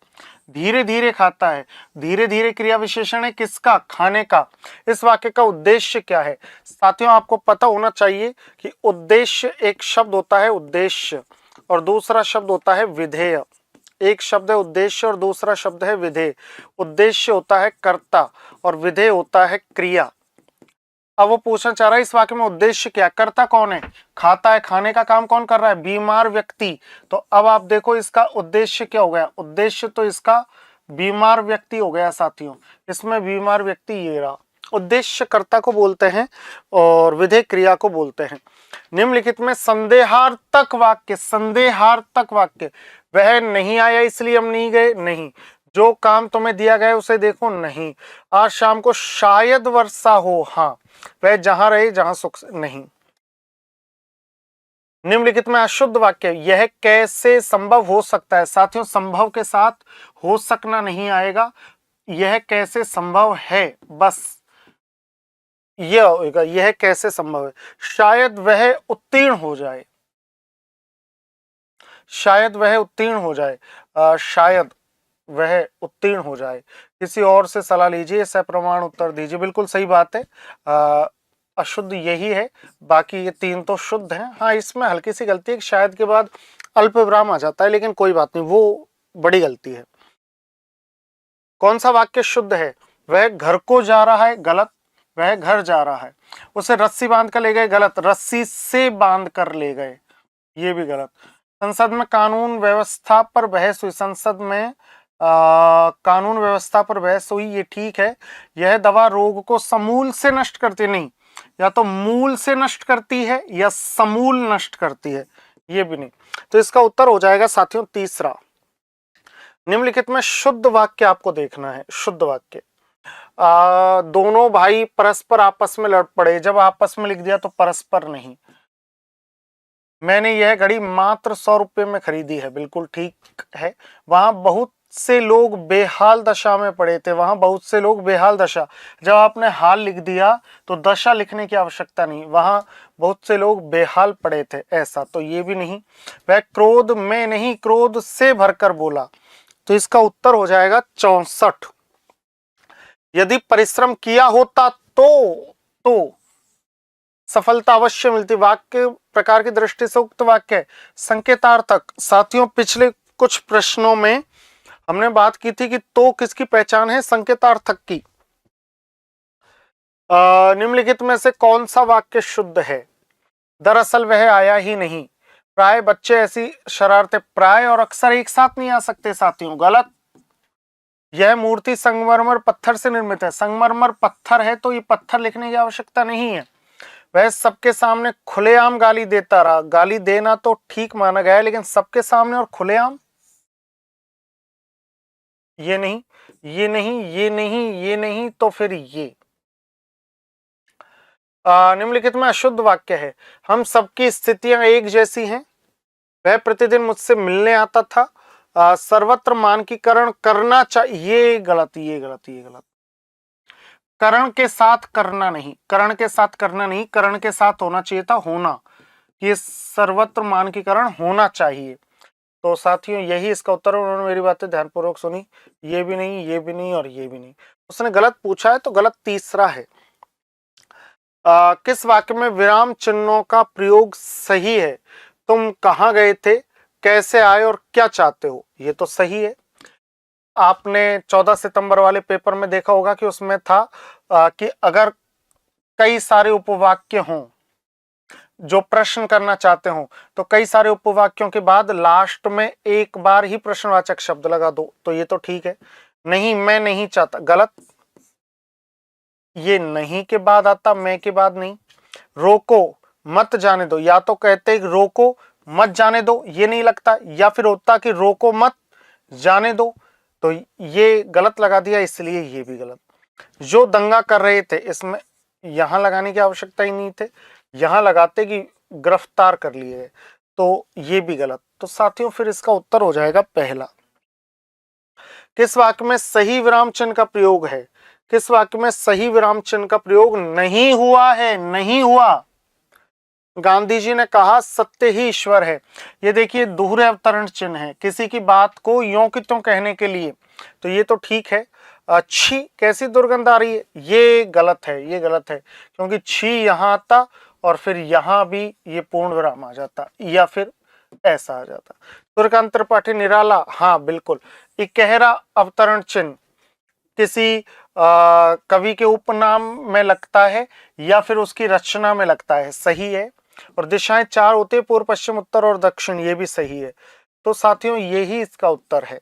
Speaker 1: धीरे धीरे खाता है, धीरे धीरे क्रिया विशेषण है किसका? खाने का। इस वाक्य का उद्देश्य क्या है साथियों? आपको पता होना चाहिए कि उद्देश्य, एक शब्द होता है उद्देश्य और दूसरा शब्द होता है विधेय। एक शब्द है उद्देश्य और दूसरा शब्द है विधेय। उद्देश्य होता है कर्ता और विधेय होता है क्रिया। अब वो पूछना चाह रहा है इस वाक्य में उद्देश्य क्या? कर्ता कौन है? खाता है, खाने का काम कौन कर रहा है? बीमार व्यक्ति। तो अब आप देखो इसका उद्देश्य क्या हो गया? उद्देश्य तो इसका बीमार व्यक्ति हो गया साथियों। इसमें बीमार व्यक्ति ये रहा। उद्देश्य कर्ता को बोलते हैं और विधेय क्रिया को बोलते हैं। निम्नलिखित में संदेहार्थक वाक्य, संदेहार्थक वाक्य, वह नहीं आया इसलिए हम नहीं गए, नहीं। जो काम तुम्हें दिया गया उसे देखो, नहीं। आज शाम को शायद वर्षा हो, हाँ। वह जहां रहे जहां सुख, नहीं। निम्नलिखित में अशुद्ध वाक्य, यह कैसे संभव हो सकता है? साथियों संभव के साथ हो सकना नहीं आएगा, यह कैसे संभव है, बस यह होगा, यह कैसे संभव है? शायद वह उत्तीर्ण हो जाए, शायद वह उत्तीर्ण हो जाए, शायद वह उत्तीर्ण हो जाए। किसी और से सलाह लीजिए, सप्रमाण उत्तर दीजिए। बिल्कुल सही बात है, अशुद्ध यही है, बाकी ये तीन तो शुद्ध हैं। हाँ, इसमें हल्की सी गलती है कि शायद के बाद अल्प विराम आ जाता है, लेकिन कोई बात नहीं, वो बड़ी गलती है। कौन सा वाक्य शुद्ध है? वह घर को जा रहा है, गलत। वह घर जा रहा है। उसे रस्सी बांध कर ले गए, गलत। रस्सी से बांध कर ले गए, ये भी गलत। संसद में कानून व्यवस्था पर बहस हुई, संसद में कानून व्यवस्था पर बहस हुई, ये ठीक है। यह दवा रोग को समूल से नष्ट करती नहीं, या तो मूल से नष्ट करती है या समूल नष्ट करती है, ये भी नहीं। तो इसका उत्तर हो जाएगा साथियों तीसरा। निम्नलिखित में शुद्ध वाक्य आपको देखना है। शुद्ध वाक्य, दोनों भाई परस्पर आपस में लड़ पड़े, जब आपस में लिख दिया तो परस्पर नहीं। मैंने यह घड़ी मात्र 100 रुपये में खरीदी है, बिल्कुल ठीक है। वहां बहुत से लोग बेहाल दशा में पड़े थे, वहां बहुत से लोग बेहाल दशा, जब आपने हाल लिख दिया तो दशा लिखने की आवश्यकता नहीं, वहां बहुत से लोग बेहाल पड़े थे, ऐसा तो ये भी नहीं। वह क्रोध में नहीं, क्रोध से भरकर बोला, तो इसका उत्तर हो जाएगा 64। यदि परिश्रम किया होता तो सफलता अवश्य मिलती। वाक्य प्रकार की दृष्टि से उक्त वाक्य है। संकेतार्थक, साथियों पिछले कुछ प्रश्नों में हमने बात की थी कि तो किसकी पहचान है? संकेतार्थक की। निम्नलिखित में से कौन सा वाक्य शुद्ध है? दरअसल वह आया ही नहीं, प्राय बच्चे ऐसी शरारतें, प्राय और अक्सर एक साथ नहीं आ सकते साथियों, गलत। यह मूर्ति संगमरमर पत्थर से निर्मित है, संगमरमर पत्थर है तो ये पत्थर लिखने की आवश्यकता नहीं है। वह सबके सामने खुलेआम गाली देता रहा, गाली देना तो ठीक माना गया है, लेकिन सबके सामने और खुलेआम, ये नहीं, ये नहीं, ये नहीं, ये नहीं, तो फिर ये। निम्नलिखित में अशुद्ध वाक्य है। हम सबकी स्थितियां एक जैसी हैं, वह प्रतिदिन मुझसे मिलने आता था, सर्वत्र मानकीकरण करना चाहिए, ये गलत, ये गलत, ये गलत। करण के साथ करना नहीं, करण के साथ करना नहीं, करण के साथ होना चाहिए था होना, ये सर्वत्र मानकीकरण होना चाहिए। तो साथियों यही इसका उत्तर है। उन्होंने मेरी बातें ध्यानपूर्वक सुनी, ये भी नहीं, ये भी नहीं और ये भी नहीं। उसने गलत पूछा है तो गलत तीसरा है। किस वाक्य में विराम चिन्हों का प्रयोग सही है? तुम कहां गए थे, कैसे आए और क्या चाहते हो, ये तो सही है। आपने 14 सितंबर वाले पेपर में देखा होगा कि उसमें था कि अगर कई सारे उपवाक्य हों जो प्रश्न करना चाहते हो, तो कई सारे उपवाक्यों के बाद लास्ट में एक बार ही प्रश्नवाचक शब्द लगा दो, तो ये तो ठीक है। नहीं, मैं नहीं चाहता, गलत। ये नहीं के बाद आता, मैं के बाद नहीं। रोको मत जाने दो, या तो कहते रोको मत जाने दो, ये नहीं लगता, या फिर होता कि रोको मत जाने दो, तो ये गलत लगा दिया, इसलिए ये भी गलत। जो दंगा कर रहे थे, इसमें यहां लगाने की आवश्यकता ही नहीं थे, यहां लगाते कि गिरफ्तार कर लिए, तो ये भी गलत। तो साथियों फिर इसका उत्तर हो जाएगा पहला। किस वाक्य में सही विराम चिन्ह का प्रयोग है? किस वाक्य में सही विराम चिन्ह का प्रयोग नहीं हुआ है? नहीं हुआ। गांधी जी ने कहा सत्य ही ईश्वर है, ये देखिए दोहरे अवतरण चिन्ह है, किसी की बात को यों कि त्यों कहने के लिए, तो ये तो ठीक है। छी कैसी दुर्गंध आ रही है, ये गलत है, ये गलत है, क्योंकि छी यहां आता और फिर यहां भी ये पूर्ण विराम आ जाता, या फिर ऐसा आ जाता। सूर्यकांत त्रिपाठी निराला, हाँ बिल्कुल। इकहरा अवतरण चिन्ह किसी कवि के उपनाम में लगता है या फिर उसकी रचना में लगता है, सही है। और दिशाएं 4 होती है, पूर्व पश्चिम उत्तर और दक्षिण, ये भी सही है। तो साथियों यही इसका उत्तर है।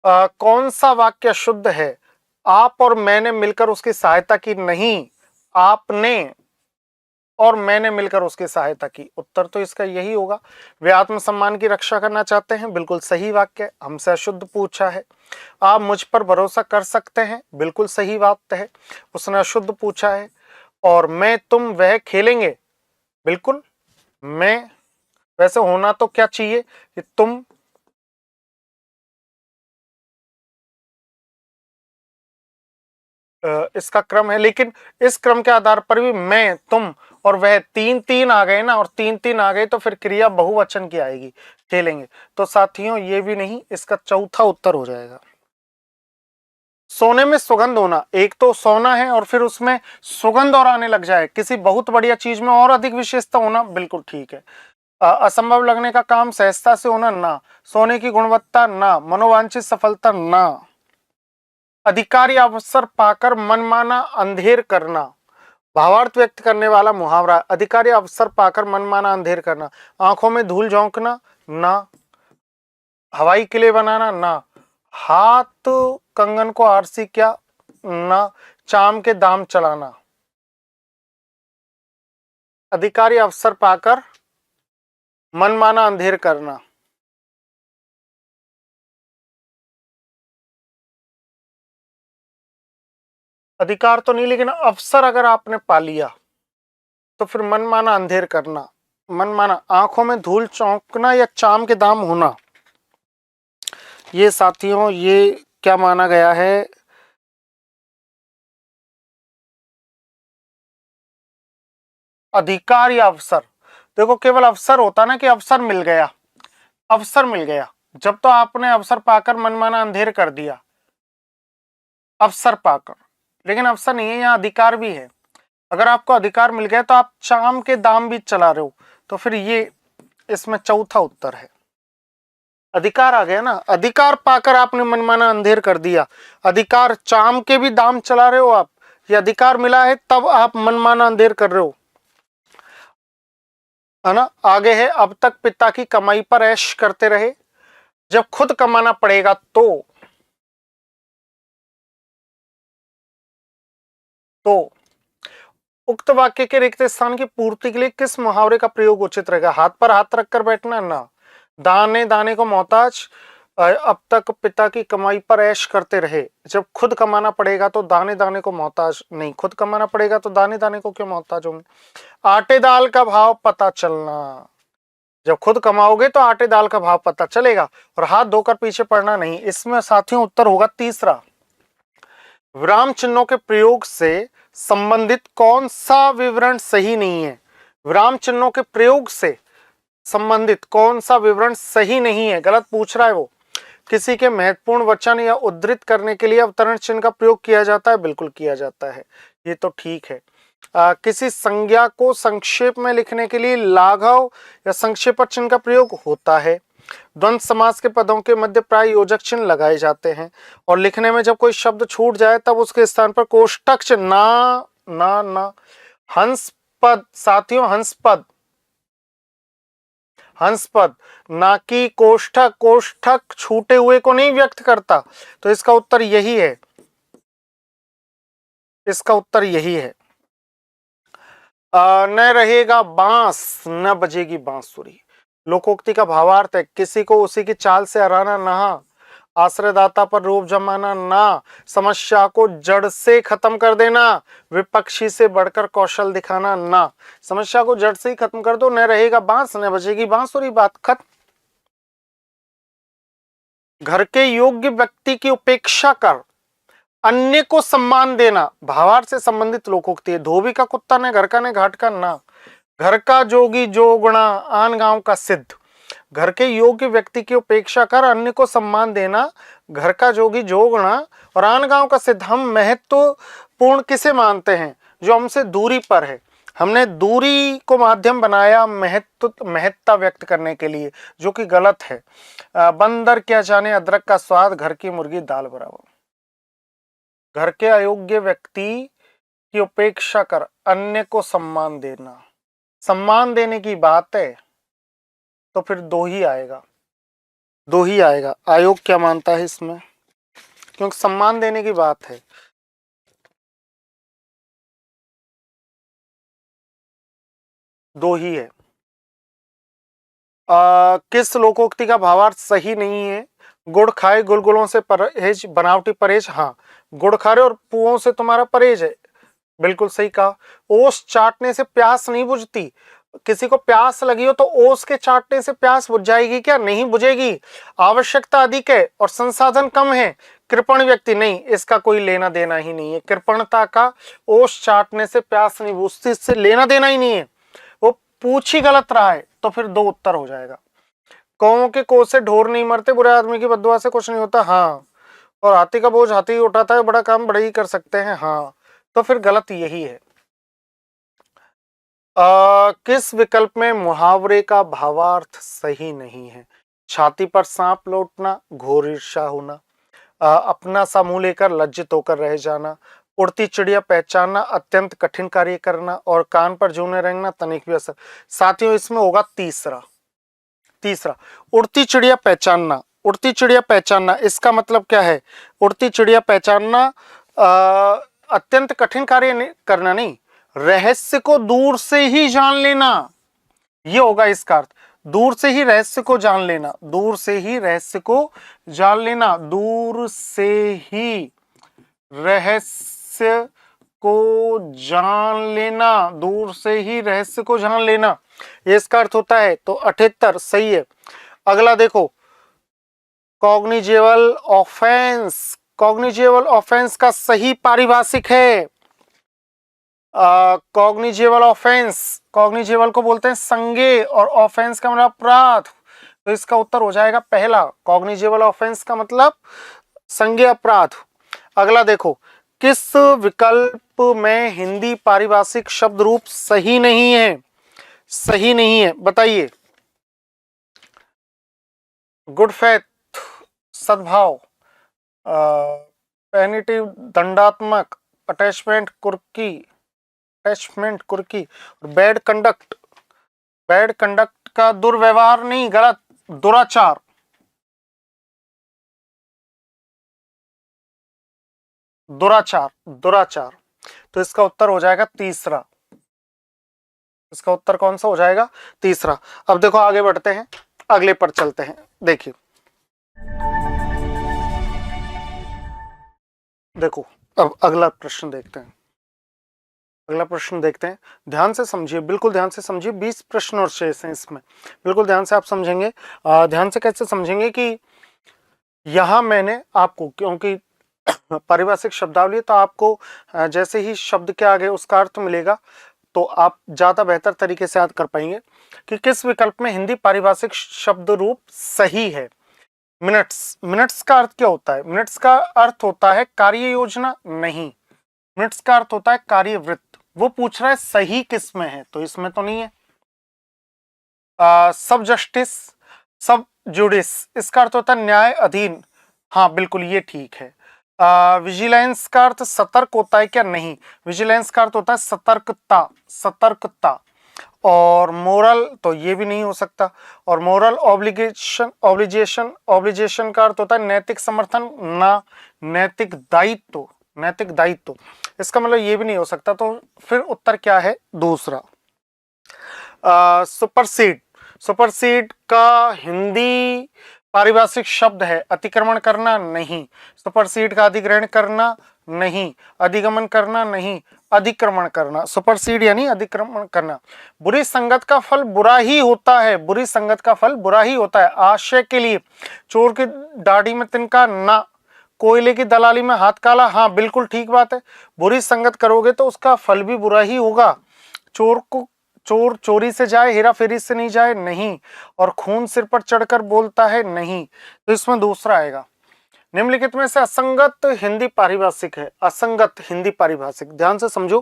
Speaker 1: कौन सा वाक्य शुद्ध है? आप और मैंने मिलकर उसकी सहायता की, नहीं, आपने और मैंने मिलकर उसकी सहायता की, उत्तर तो इसका यही होगा। वे आत्मसम्मान की रक्षा करना चाहते हैं, बिल्कुल सही वाक्य, हमसे अशुद्ध पूछा है। आप मुझ पर भरोसा कर सकते हैं, बिल्कुल सही बात है, उसने अशुद्ध पूछा है। और मैं तुम वह खेलेंगे, बिल्कुल। मैं, वैसे होना तो क्या चाहिए कि तुम, इसका क्रम है, लेकिन इस क्रम के आधार पर भी मैं, तुम और वह तीन तीन आ गए ना, और तीन तीन आ गए तो फिर क्रिया बहुवचन की आएगी, खेलेंगे। तो साथियों ये भी नहीं, इसका चौथा उत्तर हो जाएगा। सोने में सुगंध होना, एक तो सोना है और फिर उसमें सुगंध और आने लग जाए, किसी बहुत बढ़िया चीज में और अधिक विशेषता होना, बिल्कुल ठीक है। असंभव लगने का काम सहजता से होना, ना। सोने की गुणवत्ता, ना। मनोवांछित सफलता, ना। अधिकारी अवसर पाकर मनमाना अंधेर करना, भावार्थ व्यक्त करने वाला मुहावरा। अधिकारी अवसर पाकर मनमाना अंधेर करना, आंखों में धूल झोंकना, ना। हवाई किले बनाना, ना। हाथ कंगन को आरसी क्या, ना। चाम के दाम चलाना। अधिकारी अवसर पाकर मनमाना अंधेर करना, अधिकार तो नहीं, लेकिन अवसर अगर आपने पा लिया तो फिर मनमाना अंधेर करना, मनमाना आंखों में धूल चौंकना या चाम के दाम होना। ये साथियों ये क्या माना गया है, अधिकार या अवसर। देखो केवल अवसर होता ना कि अवसर मिल गया, अवसर मिल गया, जब तो आपने अवसर पाकर मनमाना अंधेर कर दिया, अवसर पाकर, लेकिन अवसर नहीं है, यहाँ अधिकार भी है। अगर आपको अधिकार मिल गया तो आप चाम के दाम भी चला रहे हो, तो फिर ये इसमें चौथा उत्तर है। अधिकार आ गया ना, अधिकार पाकर आपने मनमाना अंधेर कर दिया, अधिकार चाम के भी दाम चला रहे हो आप, ये अधिकार मिला है तब आप मनमाना अंधेर कर रहे हो, है ना। आगे है, अब तक पिता की कमाई पर ऐश करते रहे, जब खुद कमाना पड़ेगा तो उक्त वाक्य के रिक्त स्थान की पूर्ति के लिए किस मुहावरे का प्रयोग उचित रहेगा। हाथ पर हाथ रखकर बैठना, ना। दाने दाने को मोहताज, अब तक पिता की कमाई पर ऐश करते रहे, जब खुद कमाना पड़ेगा तो दाने दाने को मोहताज नहीं, खुद कमाना पड़ेगा तो दाने दाने को क्यों मोहताज होंगे। आटे दाल का भाव पता चलना, जब खुद कमाओगे तो आटे दाल का भाव पता चलेगा, और हाथ धोकर पीछे पड़ना नहीं। इसमें साथियों उत्तर होगा तीसरा। विराम चिन्हों के प्रयोग से संबंधित कौन सा विवरण सही नहीं है। विराम चिन्हों के प्रयोग से संबंधित कौन सा विवरण सही नहीं है, गलत पूछ रहा है वो। किसी के महत्वपूर्ण वचन या उद्धृत करने के लिए अवतरण चिन्ह का प्रयोग किया जाता है, बिल्कुल किया जाता है, ये तो ठीक है। किसी संज्ञा को संक्षेप में लिखने के लिए लाघव या संक्षेपक चिन्ह का प्रयोग होता है। द्वंद्व समास के पदों के मध्य प्राय योजक चिन्ह लगाए जाते हैं, और लिखने में जब कोई शब्द छूट जाए तब उसके स्थान पर कोष्ठक चिन्ह, ना ना ना। हंस पद साथियों, हंस पद, हंस पद, ना कि कोष्ठक। कोष्ठक छूटे हुए को नहीं व्यक्त करता, तो इसका उत्तर यही है, इसका उत्तर यही है। न रहेगा बांस न बजेगी बांसुरी, लोकोक्ति का भावार्थ है किसी को उसी की चाल से हराना, ना। आश्रयदाता पर रोब जमाना, ना। समस्या को जड़ से खत्म कर देना, विपक्षी से बढ़कर कौशल दिखाना, ना। समस्या को जड़ से ही खत्म कर दो, न रहेगा बांस न बजेगी बांसुरी, बात खत्म। घर के योग्य व्यक्ति की उपेक्षा कर अन्य को सम्मान देना, भावार्थ से संबंधित लोकोक्ति है। धोबी का कुत्ता ने घर का ने घाट का, ना। घर का जोगी जोगुणा आन गांव का सिद्ध, घर के योग्य व्यक्ति की उपेक्षा कर अन्य को सम्मान देना, घर का जोगी जोगुणा और आन गांव का सिद्ध। हम महत्वपूर्ण किसे मानते हैं, जो हमसे दूरी पर है, हमने दूरी को माध्यम बनाया महत्ता व्यक्त करने के लिए, जो कि गलत है। बंदर क्या जाने अदरक का स्वाद, घर की मुर्गी दाल बराबर। घर के अयोग्य व्यक्ति की उपेक्षा कर अन्य को सम्मान देना, सम्मान देने की बात है तो फिर दो ही आएगा, दो ही आएगा। आयोग क्या मानता है इसमें, क्योंकि सम्मान देने की बात है। दो ही है। किस लोकोक्ति का भावार्थ सही नहीं है। गुड़ खाए गुलगुलों से परहेज, बनावटी परहेज, हाँ। गुड़ खा रहे और पुओं से तुम्हारा परहेज है, बिल्कुल सही कहा। ओस चाटने से प्यास नहीं बुझती, किसी को प्यास लगी हो तो ओस के चाटने से प्यास बुझ जाएगी क्या? नहीं बुझेगी। आवश्यकता अधिक है और संसाधन कम है, कृपण व्यक्ति नहीं, इसका कोई लेना देना ही नहीं है। कृपणता का ओस चाटने से प्यास नहीं बुझती, इससे लेना देना ही नहीं है। वो पूछ ही गलत रहा है, तो फिर दो उत्तर हो जाएगा। कौओं के को से ढोर नहीं मरते, बुरे आदमी की बददुआ से कुछ नहीं होता, हाँ। और हाथी का बोझ हाथी उठाता है, बड़ा काम बड़े ही कर सकते हैं, हाँ। तो फिर गलत यही है। किस विकल्प में मुहावरे का भावार्थ सही नहीं है? छाती पर सांप लौटना, घोर ईर्ष्या होना, अपना सा मुंह लेकर लज्जित होकर रह जाना, उड़ती चिड़िया पहचानना, अत्यंत कठिन कार्य करना, और कान पर जूने रेंगना, तनिक भी असर। साथियों इसमें होगा तीसरा। उड़ती चिड़िया पहचानना। उड़ती चिड़िया पहचानना इसका मतलब क्या है? उड़ती चिड़िया पहचानना अत्यंत कठिन कार्य करना नहीं, रहस्य को दूर से ही जान लेना, ये होगा इसका अर्थ। दूर से ही रहस्य को जान लेना, दूर से ही रहस्य को जान लेना, दूर से ही रहस्य को जान लेना, दूर से ही रहस्य को जान लेना, ये इसका अर्थ होता है। तो 78 सही है। अगला देखो, कॉग्निजेबल ऑफेंस। कॉग्निजेबल ऑफेंस का सही पारिभाषिक है कॉग्निजेबल ऑफेंस। कॉग्निजेबल को बोलते हैं संज्ञेय और ऑफेंस का मतलब अपराध। तो इसका उत्तर हो जाएगा पहला, कॉग्निजेबल ऑफेंस का मतलब संज्ञेय अपराध। अगला देखो, किस विकल्प में हिंदी पारिभाषिक शब्द रूप सही नहीं है? सही नहीं है, बताइए। गुड फेथ, सद्भाव, पेनिटिव दंडात्मक, अटैचमेंट कुर्की, और बैड कंडक्ट। बैड कंडक्ट का दुर्व्यवहार नहीं, गलत, दुराचार। दुराचार। तो इसका उत्तर हो जाएगा तीसरा। इसका उत्तर कौन सा हो जाएगा? तीसरा। अब देखो आगे बढ़ते हैं, अगले पर चलते हैं। देखिए, देखो अब अगला प्रश्न देखते हैं। अगला प्रश्न देखते हैं, ध्यान से समझिए, बिल्कुल ध्यान से समझिए। 20 प्रश्न और शेष हैं इसमें, बिल्कुल ध्यान से आप समझेंगे। ध्यान से कैसे समझेंगे कि यहां मैंने आपको, क्योंकि पारिभाषिक शब्दावली, तो आपको जैसे ही शब्द के आगे उसका अर्थ मिलेगा तो आप ज्यादा बेहतर तरीके से याद कर पाएंगे कि किस विकल्प में हिंदी पारिभाषिक शब्द रूप सही है। मिनट्स। मिनट्स का अर्थ क्या होता है? मिनट्स का अर्थ होता है कार्य योजना, नहीं। मिनट्स का अर्थ होता है कार्यवृत्त। वो पूछ रहा है सही किस में है, तो इसमें तो नहीं है। सब जस्टिस, सब जुडिस, इसका अर्थ होता है न्याय अधीन, हाँ बिल्कुल ये ठीक है। विजिलेंस का अर्थ सतर्क होता है क्या? नहीं, विजिलेंस का अर्थ होता है सतर्कता, सतर्कता। और मोरल, तो ये भी नहीं हो सकता। और मोरल ऑब्लिगेशन, ऑब्लिगेशन का अर्थ होता है नैतिक समर्थन, ना नैतिक दायित्व, नैतिक दायित्व, इसका मतलब ये भी नहीं हो सकता। तो फिर उत्तर क्या है? दूसरा। सुपरसीड। सुपरसीड का हिंदी पारिभाषिक शब्द है अतिक्रमण करना, नहीं। सुपरसीड का अधिग्रहण करना, नहीं। अधिगमन करना, नहीं। अधिक्रमण करना। सुपरसीड यानी अधिक्रमण करना। बुरी संगत का फल बुरा ही होता है, बुरी संगत का फल बुरा ही होता है। आशय के लिए, चोर की दाढ़ी में तिनका, ना। कोयले की दलाली में हाथ काला, हाँ बिल्कुल ठीक बात है। बुरी संगत करोगे तो उसका फल भी बुरा ही होगा। चोर चोरी से जाए, हेरा फेरी से नहीं जाए, नहीं। और खून सिर पर चढ़कर बोलता है, नहीं। तो इसमें दूसरा आएगा। निम्नलिखित में से असंगत हिंदी पारिभाषिक है, असंगत हिंदी पारिभाषिक, ध्यान से समझो।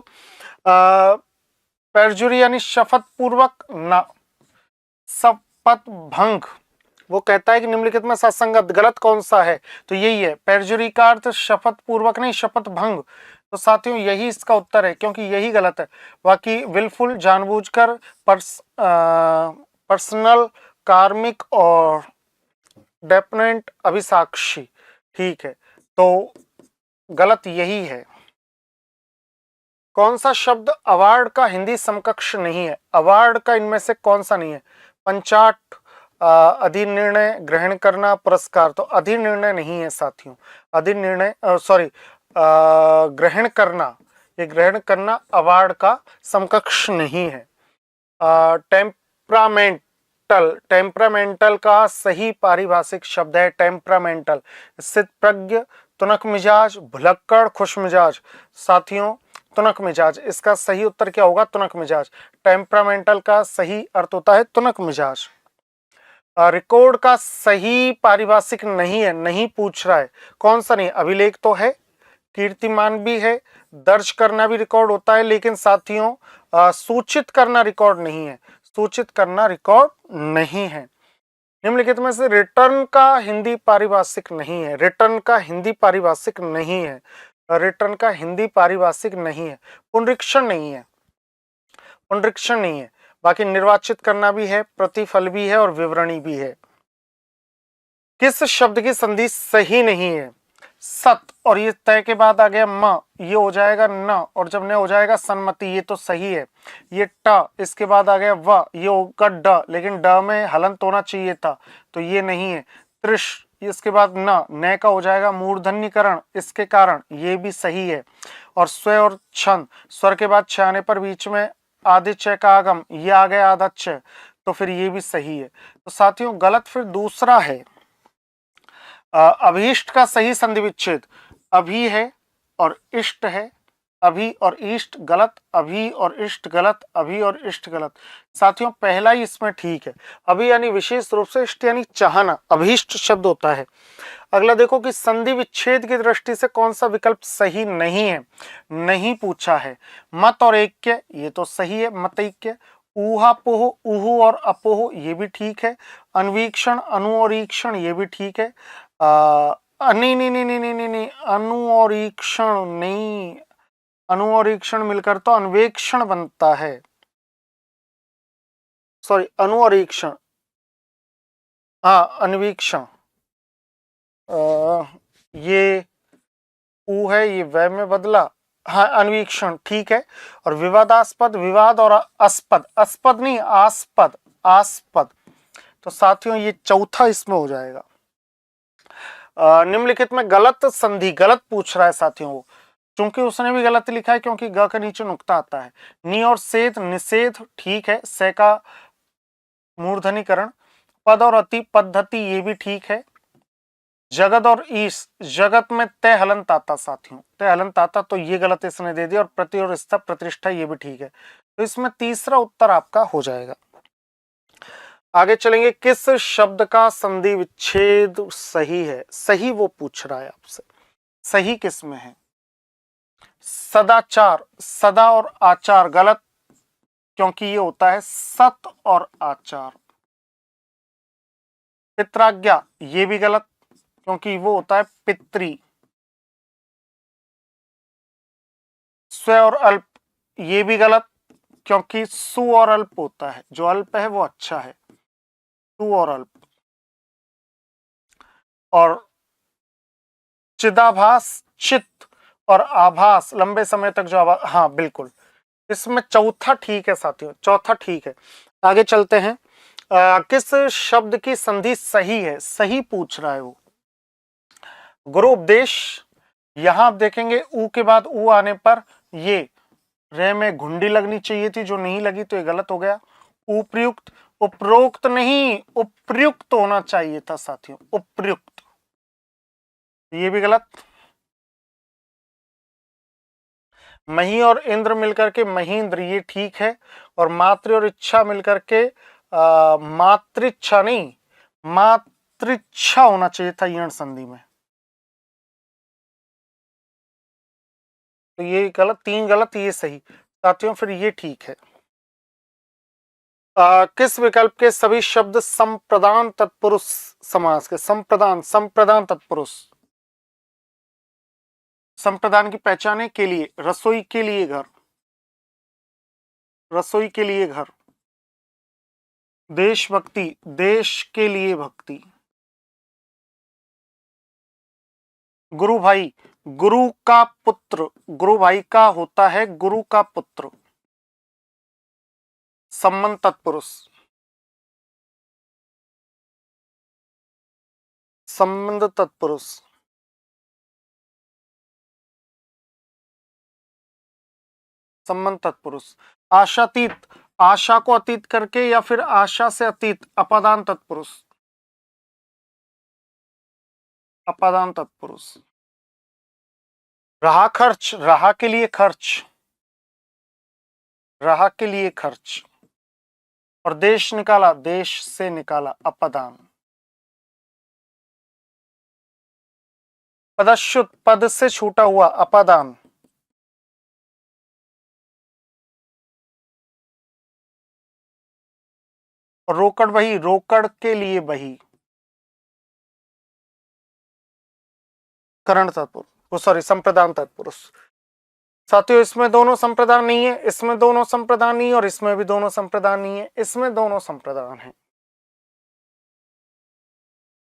Speaker 1: परजुरी यानी शपथ पूर्वक, ना। शपथ भंग, वो कहता है कि निम्नलिखित में असंगत, गलत कौन सा है? तो यही है, परजुरी का अर्थ शपथ पूर्वक नहीं, शपथ भंग। तो साथियों यही इसका उत्तर है, क्योंकि यही गलत है। बाकी विलफुल, जानबूझकर, पर्सनल, कार्मिक और डेफिनेट, अभिसाक्षी, ठीक है। तो गलत यही है। कौन सा शब्द अवार्ड का हिंदी समकक्ष नहीं है? अवार्ड का इनमें से कौन सा नहीं है? पंचाट, अधिनिर्णय, ग्रहण करना, पुरस्कार। तो अधिनिर्णय नहीं है साथियों, अधिनिर्णय सॉरी ग्रहण करना, ये ग्रहण करना अवार्ड का समकक्ष नहीं है। टेम्परामेंटल, टेम्परामेंटल का सही पारिभाषिक शब्द है टेम्परामेंटल, स्थित प्रज्ञ, तुनक मिजाज, भुलक्कड़, खुश मिजाज। साथियों तुनक मिजाज, इसका सही उत्तर क्या होगा? तुनक मिजाज। टेम्परामेंटल का सही अर्थ होता है तुनक मिजाज। रिकॉर्ड का सही पारिभाषिक नहीं है, नहीं पूछ रहा है, कौन सा नहीं? अभिलेख तो है, कीर्तिमान भी है, दर्ज करना भी रिकॉर्ड होता है, लेकिन साथियों सूचित करना रिकॉर्ड नहीं है, सूचित करना रिकॉर्ड नहीं है। निम्नलिखित में से रिटर्न का हिंदी पारिभाषिक नहीं है, रिटर्न का हिंदी पारिभाषिक नहीं है, रिटर्न का हिंदी पारिभाषिक नहीं है। पुनरीक्षण नहीं है, पुनरीक्षण नहीं है। बाकी निर्वाचित करना भी है, प्रतिफल भी है और विवरणी भी है। किस शब्द की संधि सही नहीं है? सत, और ये तय के बाद आ गया म, ये हो जाएगा न, और जब न हो जाएगा सन्मति, ये तो सही है। ये ट, इसके बाद आ गया व, ये होगा ड, लेकिन ड में हलंत होना चाहिए था, तो ये नहीं है। त्रिश, इसके बाद न का हो जाएगा मूर्धन्यकरण, इसके कारण ये भी सही है। और स्व और छंद, स्वर के बाद छ आने पर बीच में आदिच्य का आगम, ये आ गया आदच्य, तो फिर ये भी सही है। तो साथियों गलत फिर दूसरा है। अभीष्ट का सही संधि विच्छेद अभी है और इष्ट है, अभी और इष्ट गलत, अभी और इष्ट गलत, अभी और इष्ट गलत। साथियों पहला ही इसमें ठीक है, अभी यानी विशेष रूप से, इष्ट यानी चाहना, अभीष्ट शब्द होता है। अगला देखो कि संधि विच्छेद की दृष्टि से कौन सा विकल्प सही नहीं है, नहीं पूछा है। मत और ऐक्य, ये तो सही है, मतैक्य। ऊहापोह, ऊहु और अपोह, ये भी ठीक है। अन्वीक्षण, अनु और ईक्षण, ये भी ठीक है। नहीं नहीं नहीं नहीं नहीं नहीं नहीं, अनु और ईक्षण नहीं, अनु और ईक्षण मिलकर तो अन्वेक्षण बनता है, सॉरी अनु और ईक्षण, हाँ अन्वीक्षण। ये ऊ है, ये वह में बदला, हाँ अन्वीक्षण ठीक है। और विवादास्पद, विवाद और अस्पद, अस्पद नहीं आस्पद, आस्पद, तो साथियों ये चौथा इसमें हो जाएगा। निम्नलिखित में गलत संधि, गलत पूछ रहा है साथियों वो, क्योंकि उसने भी गलत लिखा है, क्योंकि ग के नीचे नुक्ता आता है। नि और सेध, निषेध ठीक है, से का मूर्धनीकरण। पद और अति, पद्धति, ये भी ठीक है। जगत और ईश, जगत में तय हलंत आता साथियों, तय हलंत आता, तो ये गलत इसने दे दिया। और प्रति और स्थ, प्रतिष्ठा, ये भी ठीक है, तो इसमें तीसरा उत्तर आपका हो जाएगा। आगे चलेंगे, किस शब्द का संधि विच्छेद सही है? सही वो पूछ रहा है आपसे, सही किस में है? सदाचार, सदा और आचार गलत, क्योंकि ये होता है सत और आचार। पित्राज्ञा, ये भी गलत, क्योंकि वो होता है पितृ। स्व और अल्प, ये भी गलत, क्योंकि सु और अल्प होता है, जो अल्प है वो अच्छा है, सु और अल्प। और चिदाभास, चित्त और आभास, लंबे समय तक जो आभास, हाँ बिल्कुल, इसमें चौथा ठीक है साथियों, चौथा ठीक है। आगे चलते हैं, किस शब्द की संधि सही है? सही पूछ रहा है वो। गुरु उपदेश, यहां आप देखेंगे ऊ के बाद ऊ आने पर ये रे में घुंडी लगनी चाहिए थी, जो नहीं लगी, तो ये गलत हो गया। उपयुक्त, उपरोक्त नहीं, उपयुक्त होना चाहिए था साथियों, उपयुक्त, ये भी गलत। मही और इंद्र मिलकर के महींद्र, ये ठीक है। और मातृ और इच्छा मिलकर के मातृच्छा नहीं, मातृच्छा होना चाहिए था यण संधि में, तो ये गलत, तीन गलत, ये सही साथियों, फिर ये ठीक है। किस विकल्प के सभी शब्द संप्रदान तत्पुरुष समास के? संप्रदान, संप्रदान तत्पुरुष। संप्रदान की पहचाने के लिए, रसोई के लिए घर, रसोई के लिए घर। देशभक्ति, देश के लिए भक्ति। गुरु भाई, गुरु का पुत्र, गुरु भाई का होता है गुरु का पुत्र। संबंध तत्पुरुष, संबंध तत्पुरुष। संबंध तत्पुरुष। आशातीत, आशा को अतीत करके या फिर आशा से अतीत, अपादान तत्पुरुष, अपादान तत्पुरुष। रहा खर्च, रहा के लिए खर्च, रहा के लिए खर्च। और देश निकाला, देश से निकाला, अपदान। पदच्युत, पद से छूटा हुआ, अपदान। और रोकड़ बही, रोकड़ के लिए बही, करण तत्पुरुष, सॉरी संप्रदान तत्पुरुष। साथियों इसमें दोनों संप्रदान नहीं है, इसमें दोनों संप्रदान नहीं है, और इसमें भी दोनों संप्रदान नहीं है, इसमें दोनों संप्रदान है।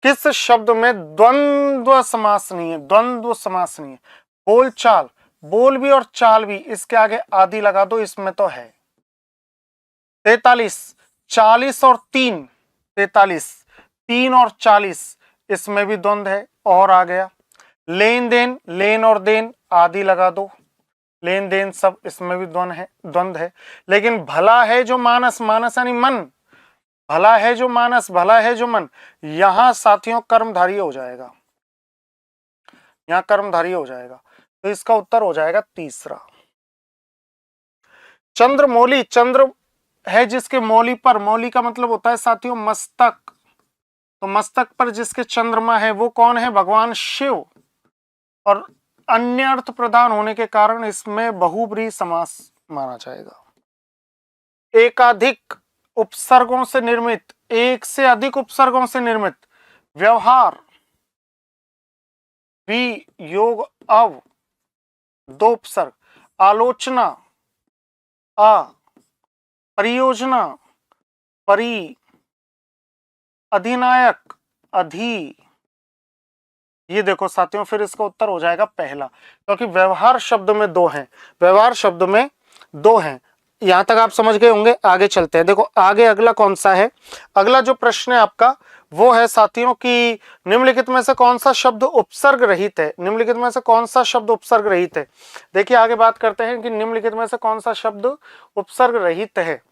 Speaker 1: किस शब्द में द्वंद्व समास नहीं है? द्वंद्व समास नहीं है। बोल चाल, बोल भी और चाल भी, इसके आगे आदि लगा दो, इसमें तो है। 43, 40 और 3, 43, 3 और 40, इसमें भी द्वंद्व है। और आ गया लेन देन, लेन और देन, आदि लगा दो, लेन देन सब, इसमें भी द्वंद्व है। लेकिन भला है जो मानस, मानस यानी मन, भला है जो मानस, भला है जो मन, यहां साथियों कर्मधारी हो जाएगा, यहां कर्मधारी हो जाएगा। तो इसका उत्तर हो जाएगा तीसरा। चंद्रमौली, चंद्र है जिसके मौली पर, मौली का मतलब होता है साथियों मस्तक, तो मस्तक पर जिसके चंद्रमा है वो कौन है? भगवान शिव। और अन्य अर्थ प्रदान होने के कारण इसमें बहुब्रीहि समास माना जाएगा। एकाधिक उपसर्गों से निर्मित, एक से अधिक उपसर्गों से निर्मित व्यवहार, वि योग अव, दो उपसर्ग, आलोचना, आ, परियोजना, परि, अधिनायक, अधि। ये देखो साथियों, फिर इसका उत्तर हो जाएगा पहला, क्योंकि व्यवहार शब्द में दो हैं, व्यवहार शब्द में दो हैं। यहां तक आप समझ गए होंगे। आगे चलते हैं। देखो आगे अगला कौन सा है? अगला जो प्रश्न है आपका वो है साथियों कि निम्नलिखित में से कौन सा शब्द उपसर्ग रहित है? निम्नलिखित में से कौन सा शब्द उपसर्ग रहित है? देखिए आगे बात करते हैं कि निम्नलिखित में से कौन सा शब्द उपसर्ग रहित है।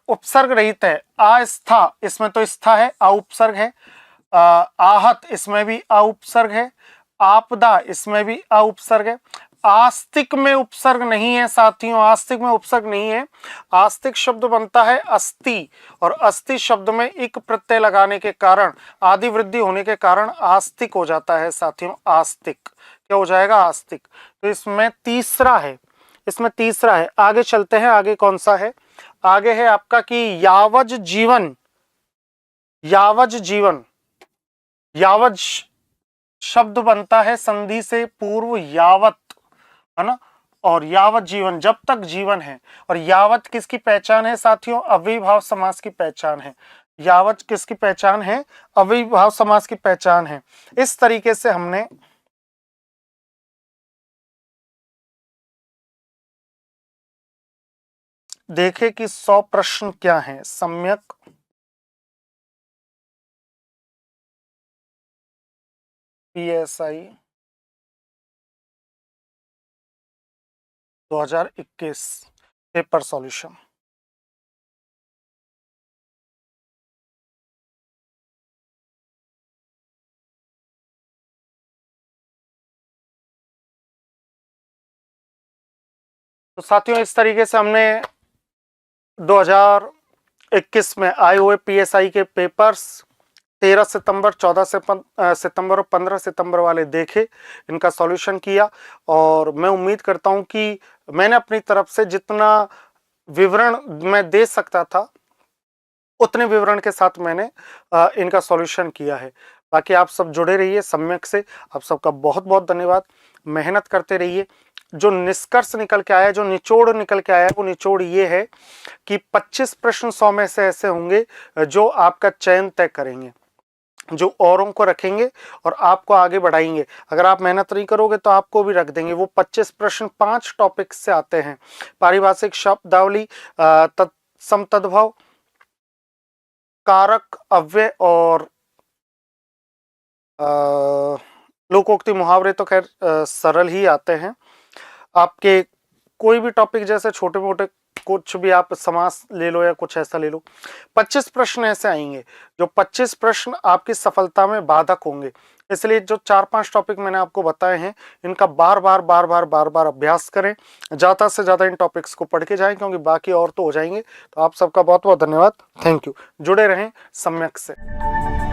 Speaker 1: उपसर्ग रहित है। आस्था, इसमें तो स्था है, आ उपसर्ग है। आहत, इसमें भी आ उपसर्ग है। आपदा, इसमें भी आ उपसर्ग है। आस्तिक में उपसर्ग नहीं है साथियों, आस्तिक में उपसर्ग नहीं है। आस्तिक शब्द बनता है अस्थि, और अस्थि शब्द में इक प्रत्यय लगाने के कारण, आदि वृद्धि होने के कारण आस्तिक हो जाता है साथियों, आस्तिक। क्या हो जाएगा? आस्तिक। तो इसमें तीसरा है, इसमें तीसरा है। आगे चलते हैं, आगे कौन सा है? आगे है आपका कि यावज जीवन, यावज जीवन, यावज शब्द बनता है संधि से पूर्व यावत, है ना, और यावत जीवन, जब तक जीवन है। और यावत किसकी पहचान है साथियों? अव्ययीभाव समास की पहचान है। यावत किसकी पहचान है? अव्ययीभाव समास की पहचान है। इस तरीके से हमने देखे कि 100 प्रश्न क्या हैं। सम्यक पीएसआई 2021 पेपर सॉल्यूशन। तो साथियों इस तरीके से हमने 2021 में आए हुए पीएसआई के पेपर्स 13 सितंबर, 14 सितंबर और 15 सितंबर वाले देखे, इनका सॉल्यूशन किया। और मैं उम्मीद करता हूं कि मैंने अपनी तरफ से जितना विवरण मैं दे सकता था उतने विवरण के साथ मैंने इनका सॉल्यूशन किया है। बाकी आप सब जुड़े रहिए सम्यक से। आप सबका बहुत बहुत धन्यवाद। मेहनत करते रहिए। जो निष्कर्ष निकल के आया, जो निचोड़ निकल के आया, वो निचोड़ ये है कि 25 प्रश्न 100 में से ऐसे होंगे जो आपका चयन तय करेंगे, जो औरों को रखेंगे और आपको आगे बढ़ाएंगे। अगर आप मेहनत नहीं करोगे तो आपको भी रख देंगे। वो 25 प्रश्न 5 टॉपिक से आते हैं। पारिभाषिक, शब्दावली, तत्सम तद्भव, कारक, अव्यय और लोकोक्ति, मुहावरे तो खैर सरल ही आते हैं। आपके कोई भी टॉपिक जैसे छोटे मोटे कुछ भी आप समास ले लो या कुछ ऐसा ले लो। 25 प्रश्न ऐसे आएंगे जो 25 प्रश्न आपकी सफलता में बाधक होंगे। इसलिए जो 4-5 टॉपिक मैंने आपको बताए हैं, इनका बार बार अभ्यास करें, ज्यादा से ज्यादा इन टॉपिक्स को पढ़ के जाएं, क्योंकि बाकी और तो हो जाएंगे। तो आप सबका बहुत बहुत धन्यवाद, थैंक यू। जुड़े रहें सम्यक से।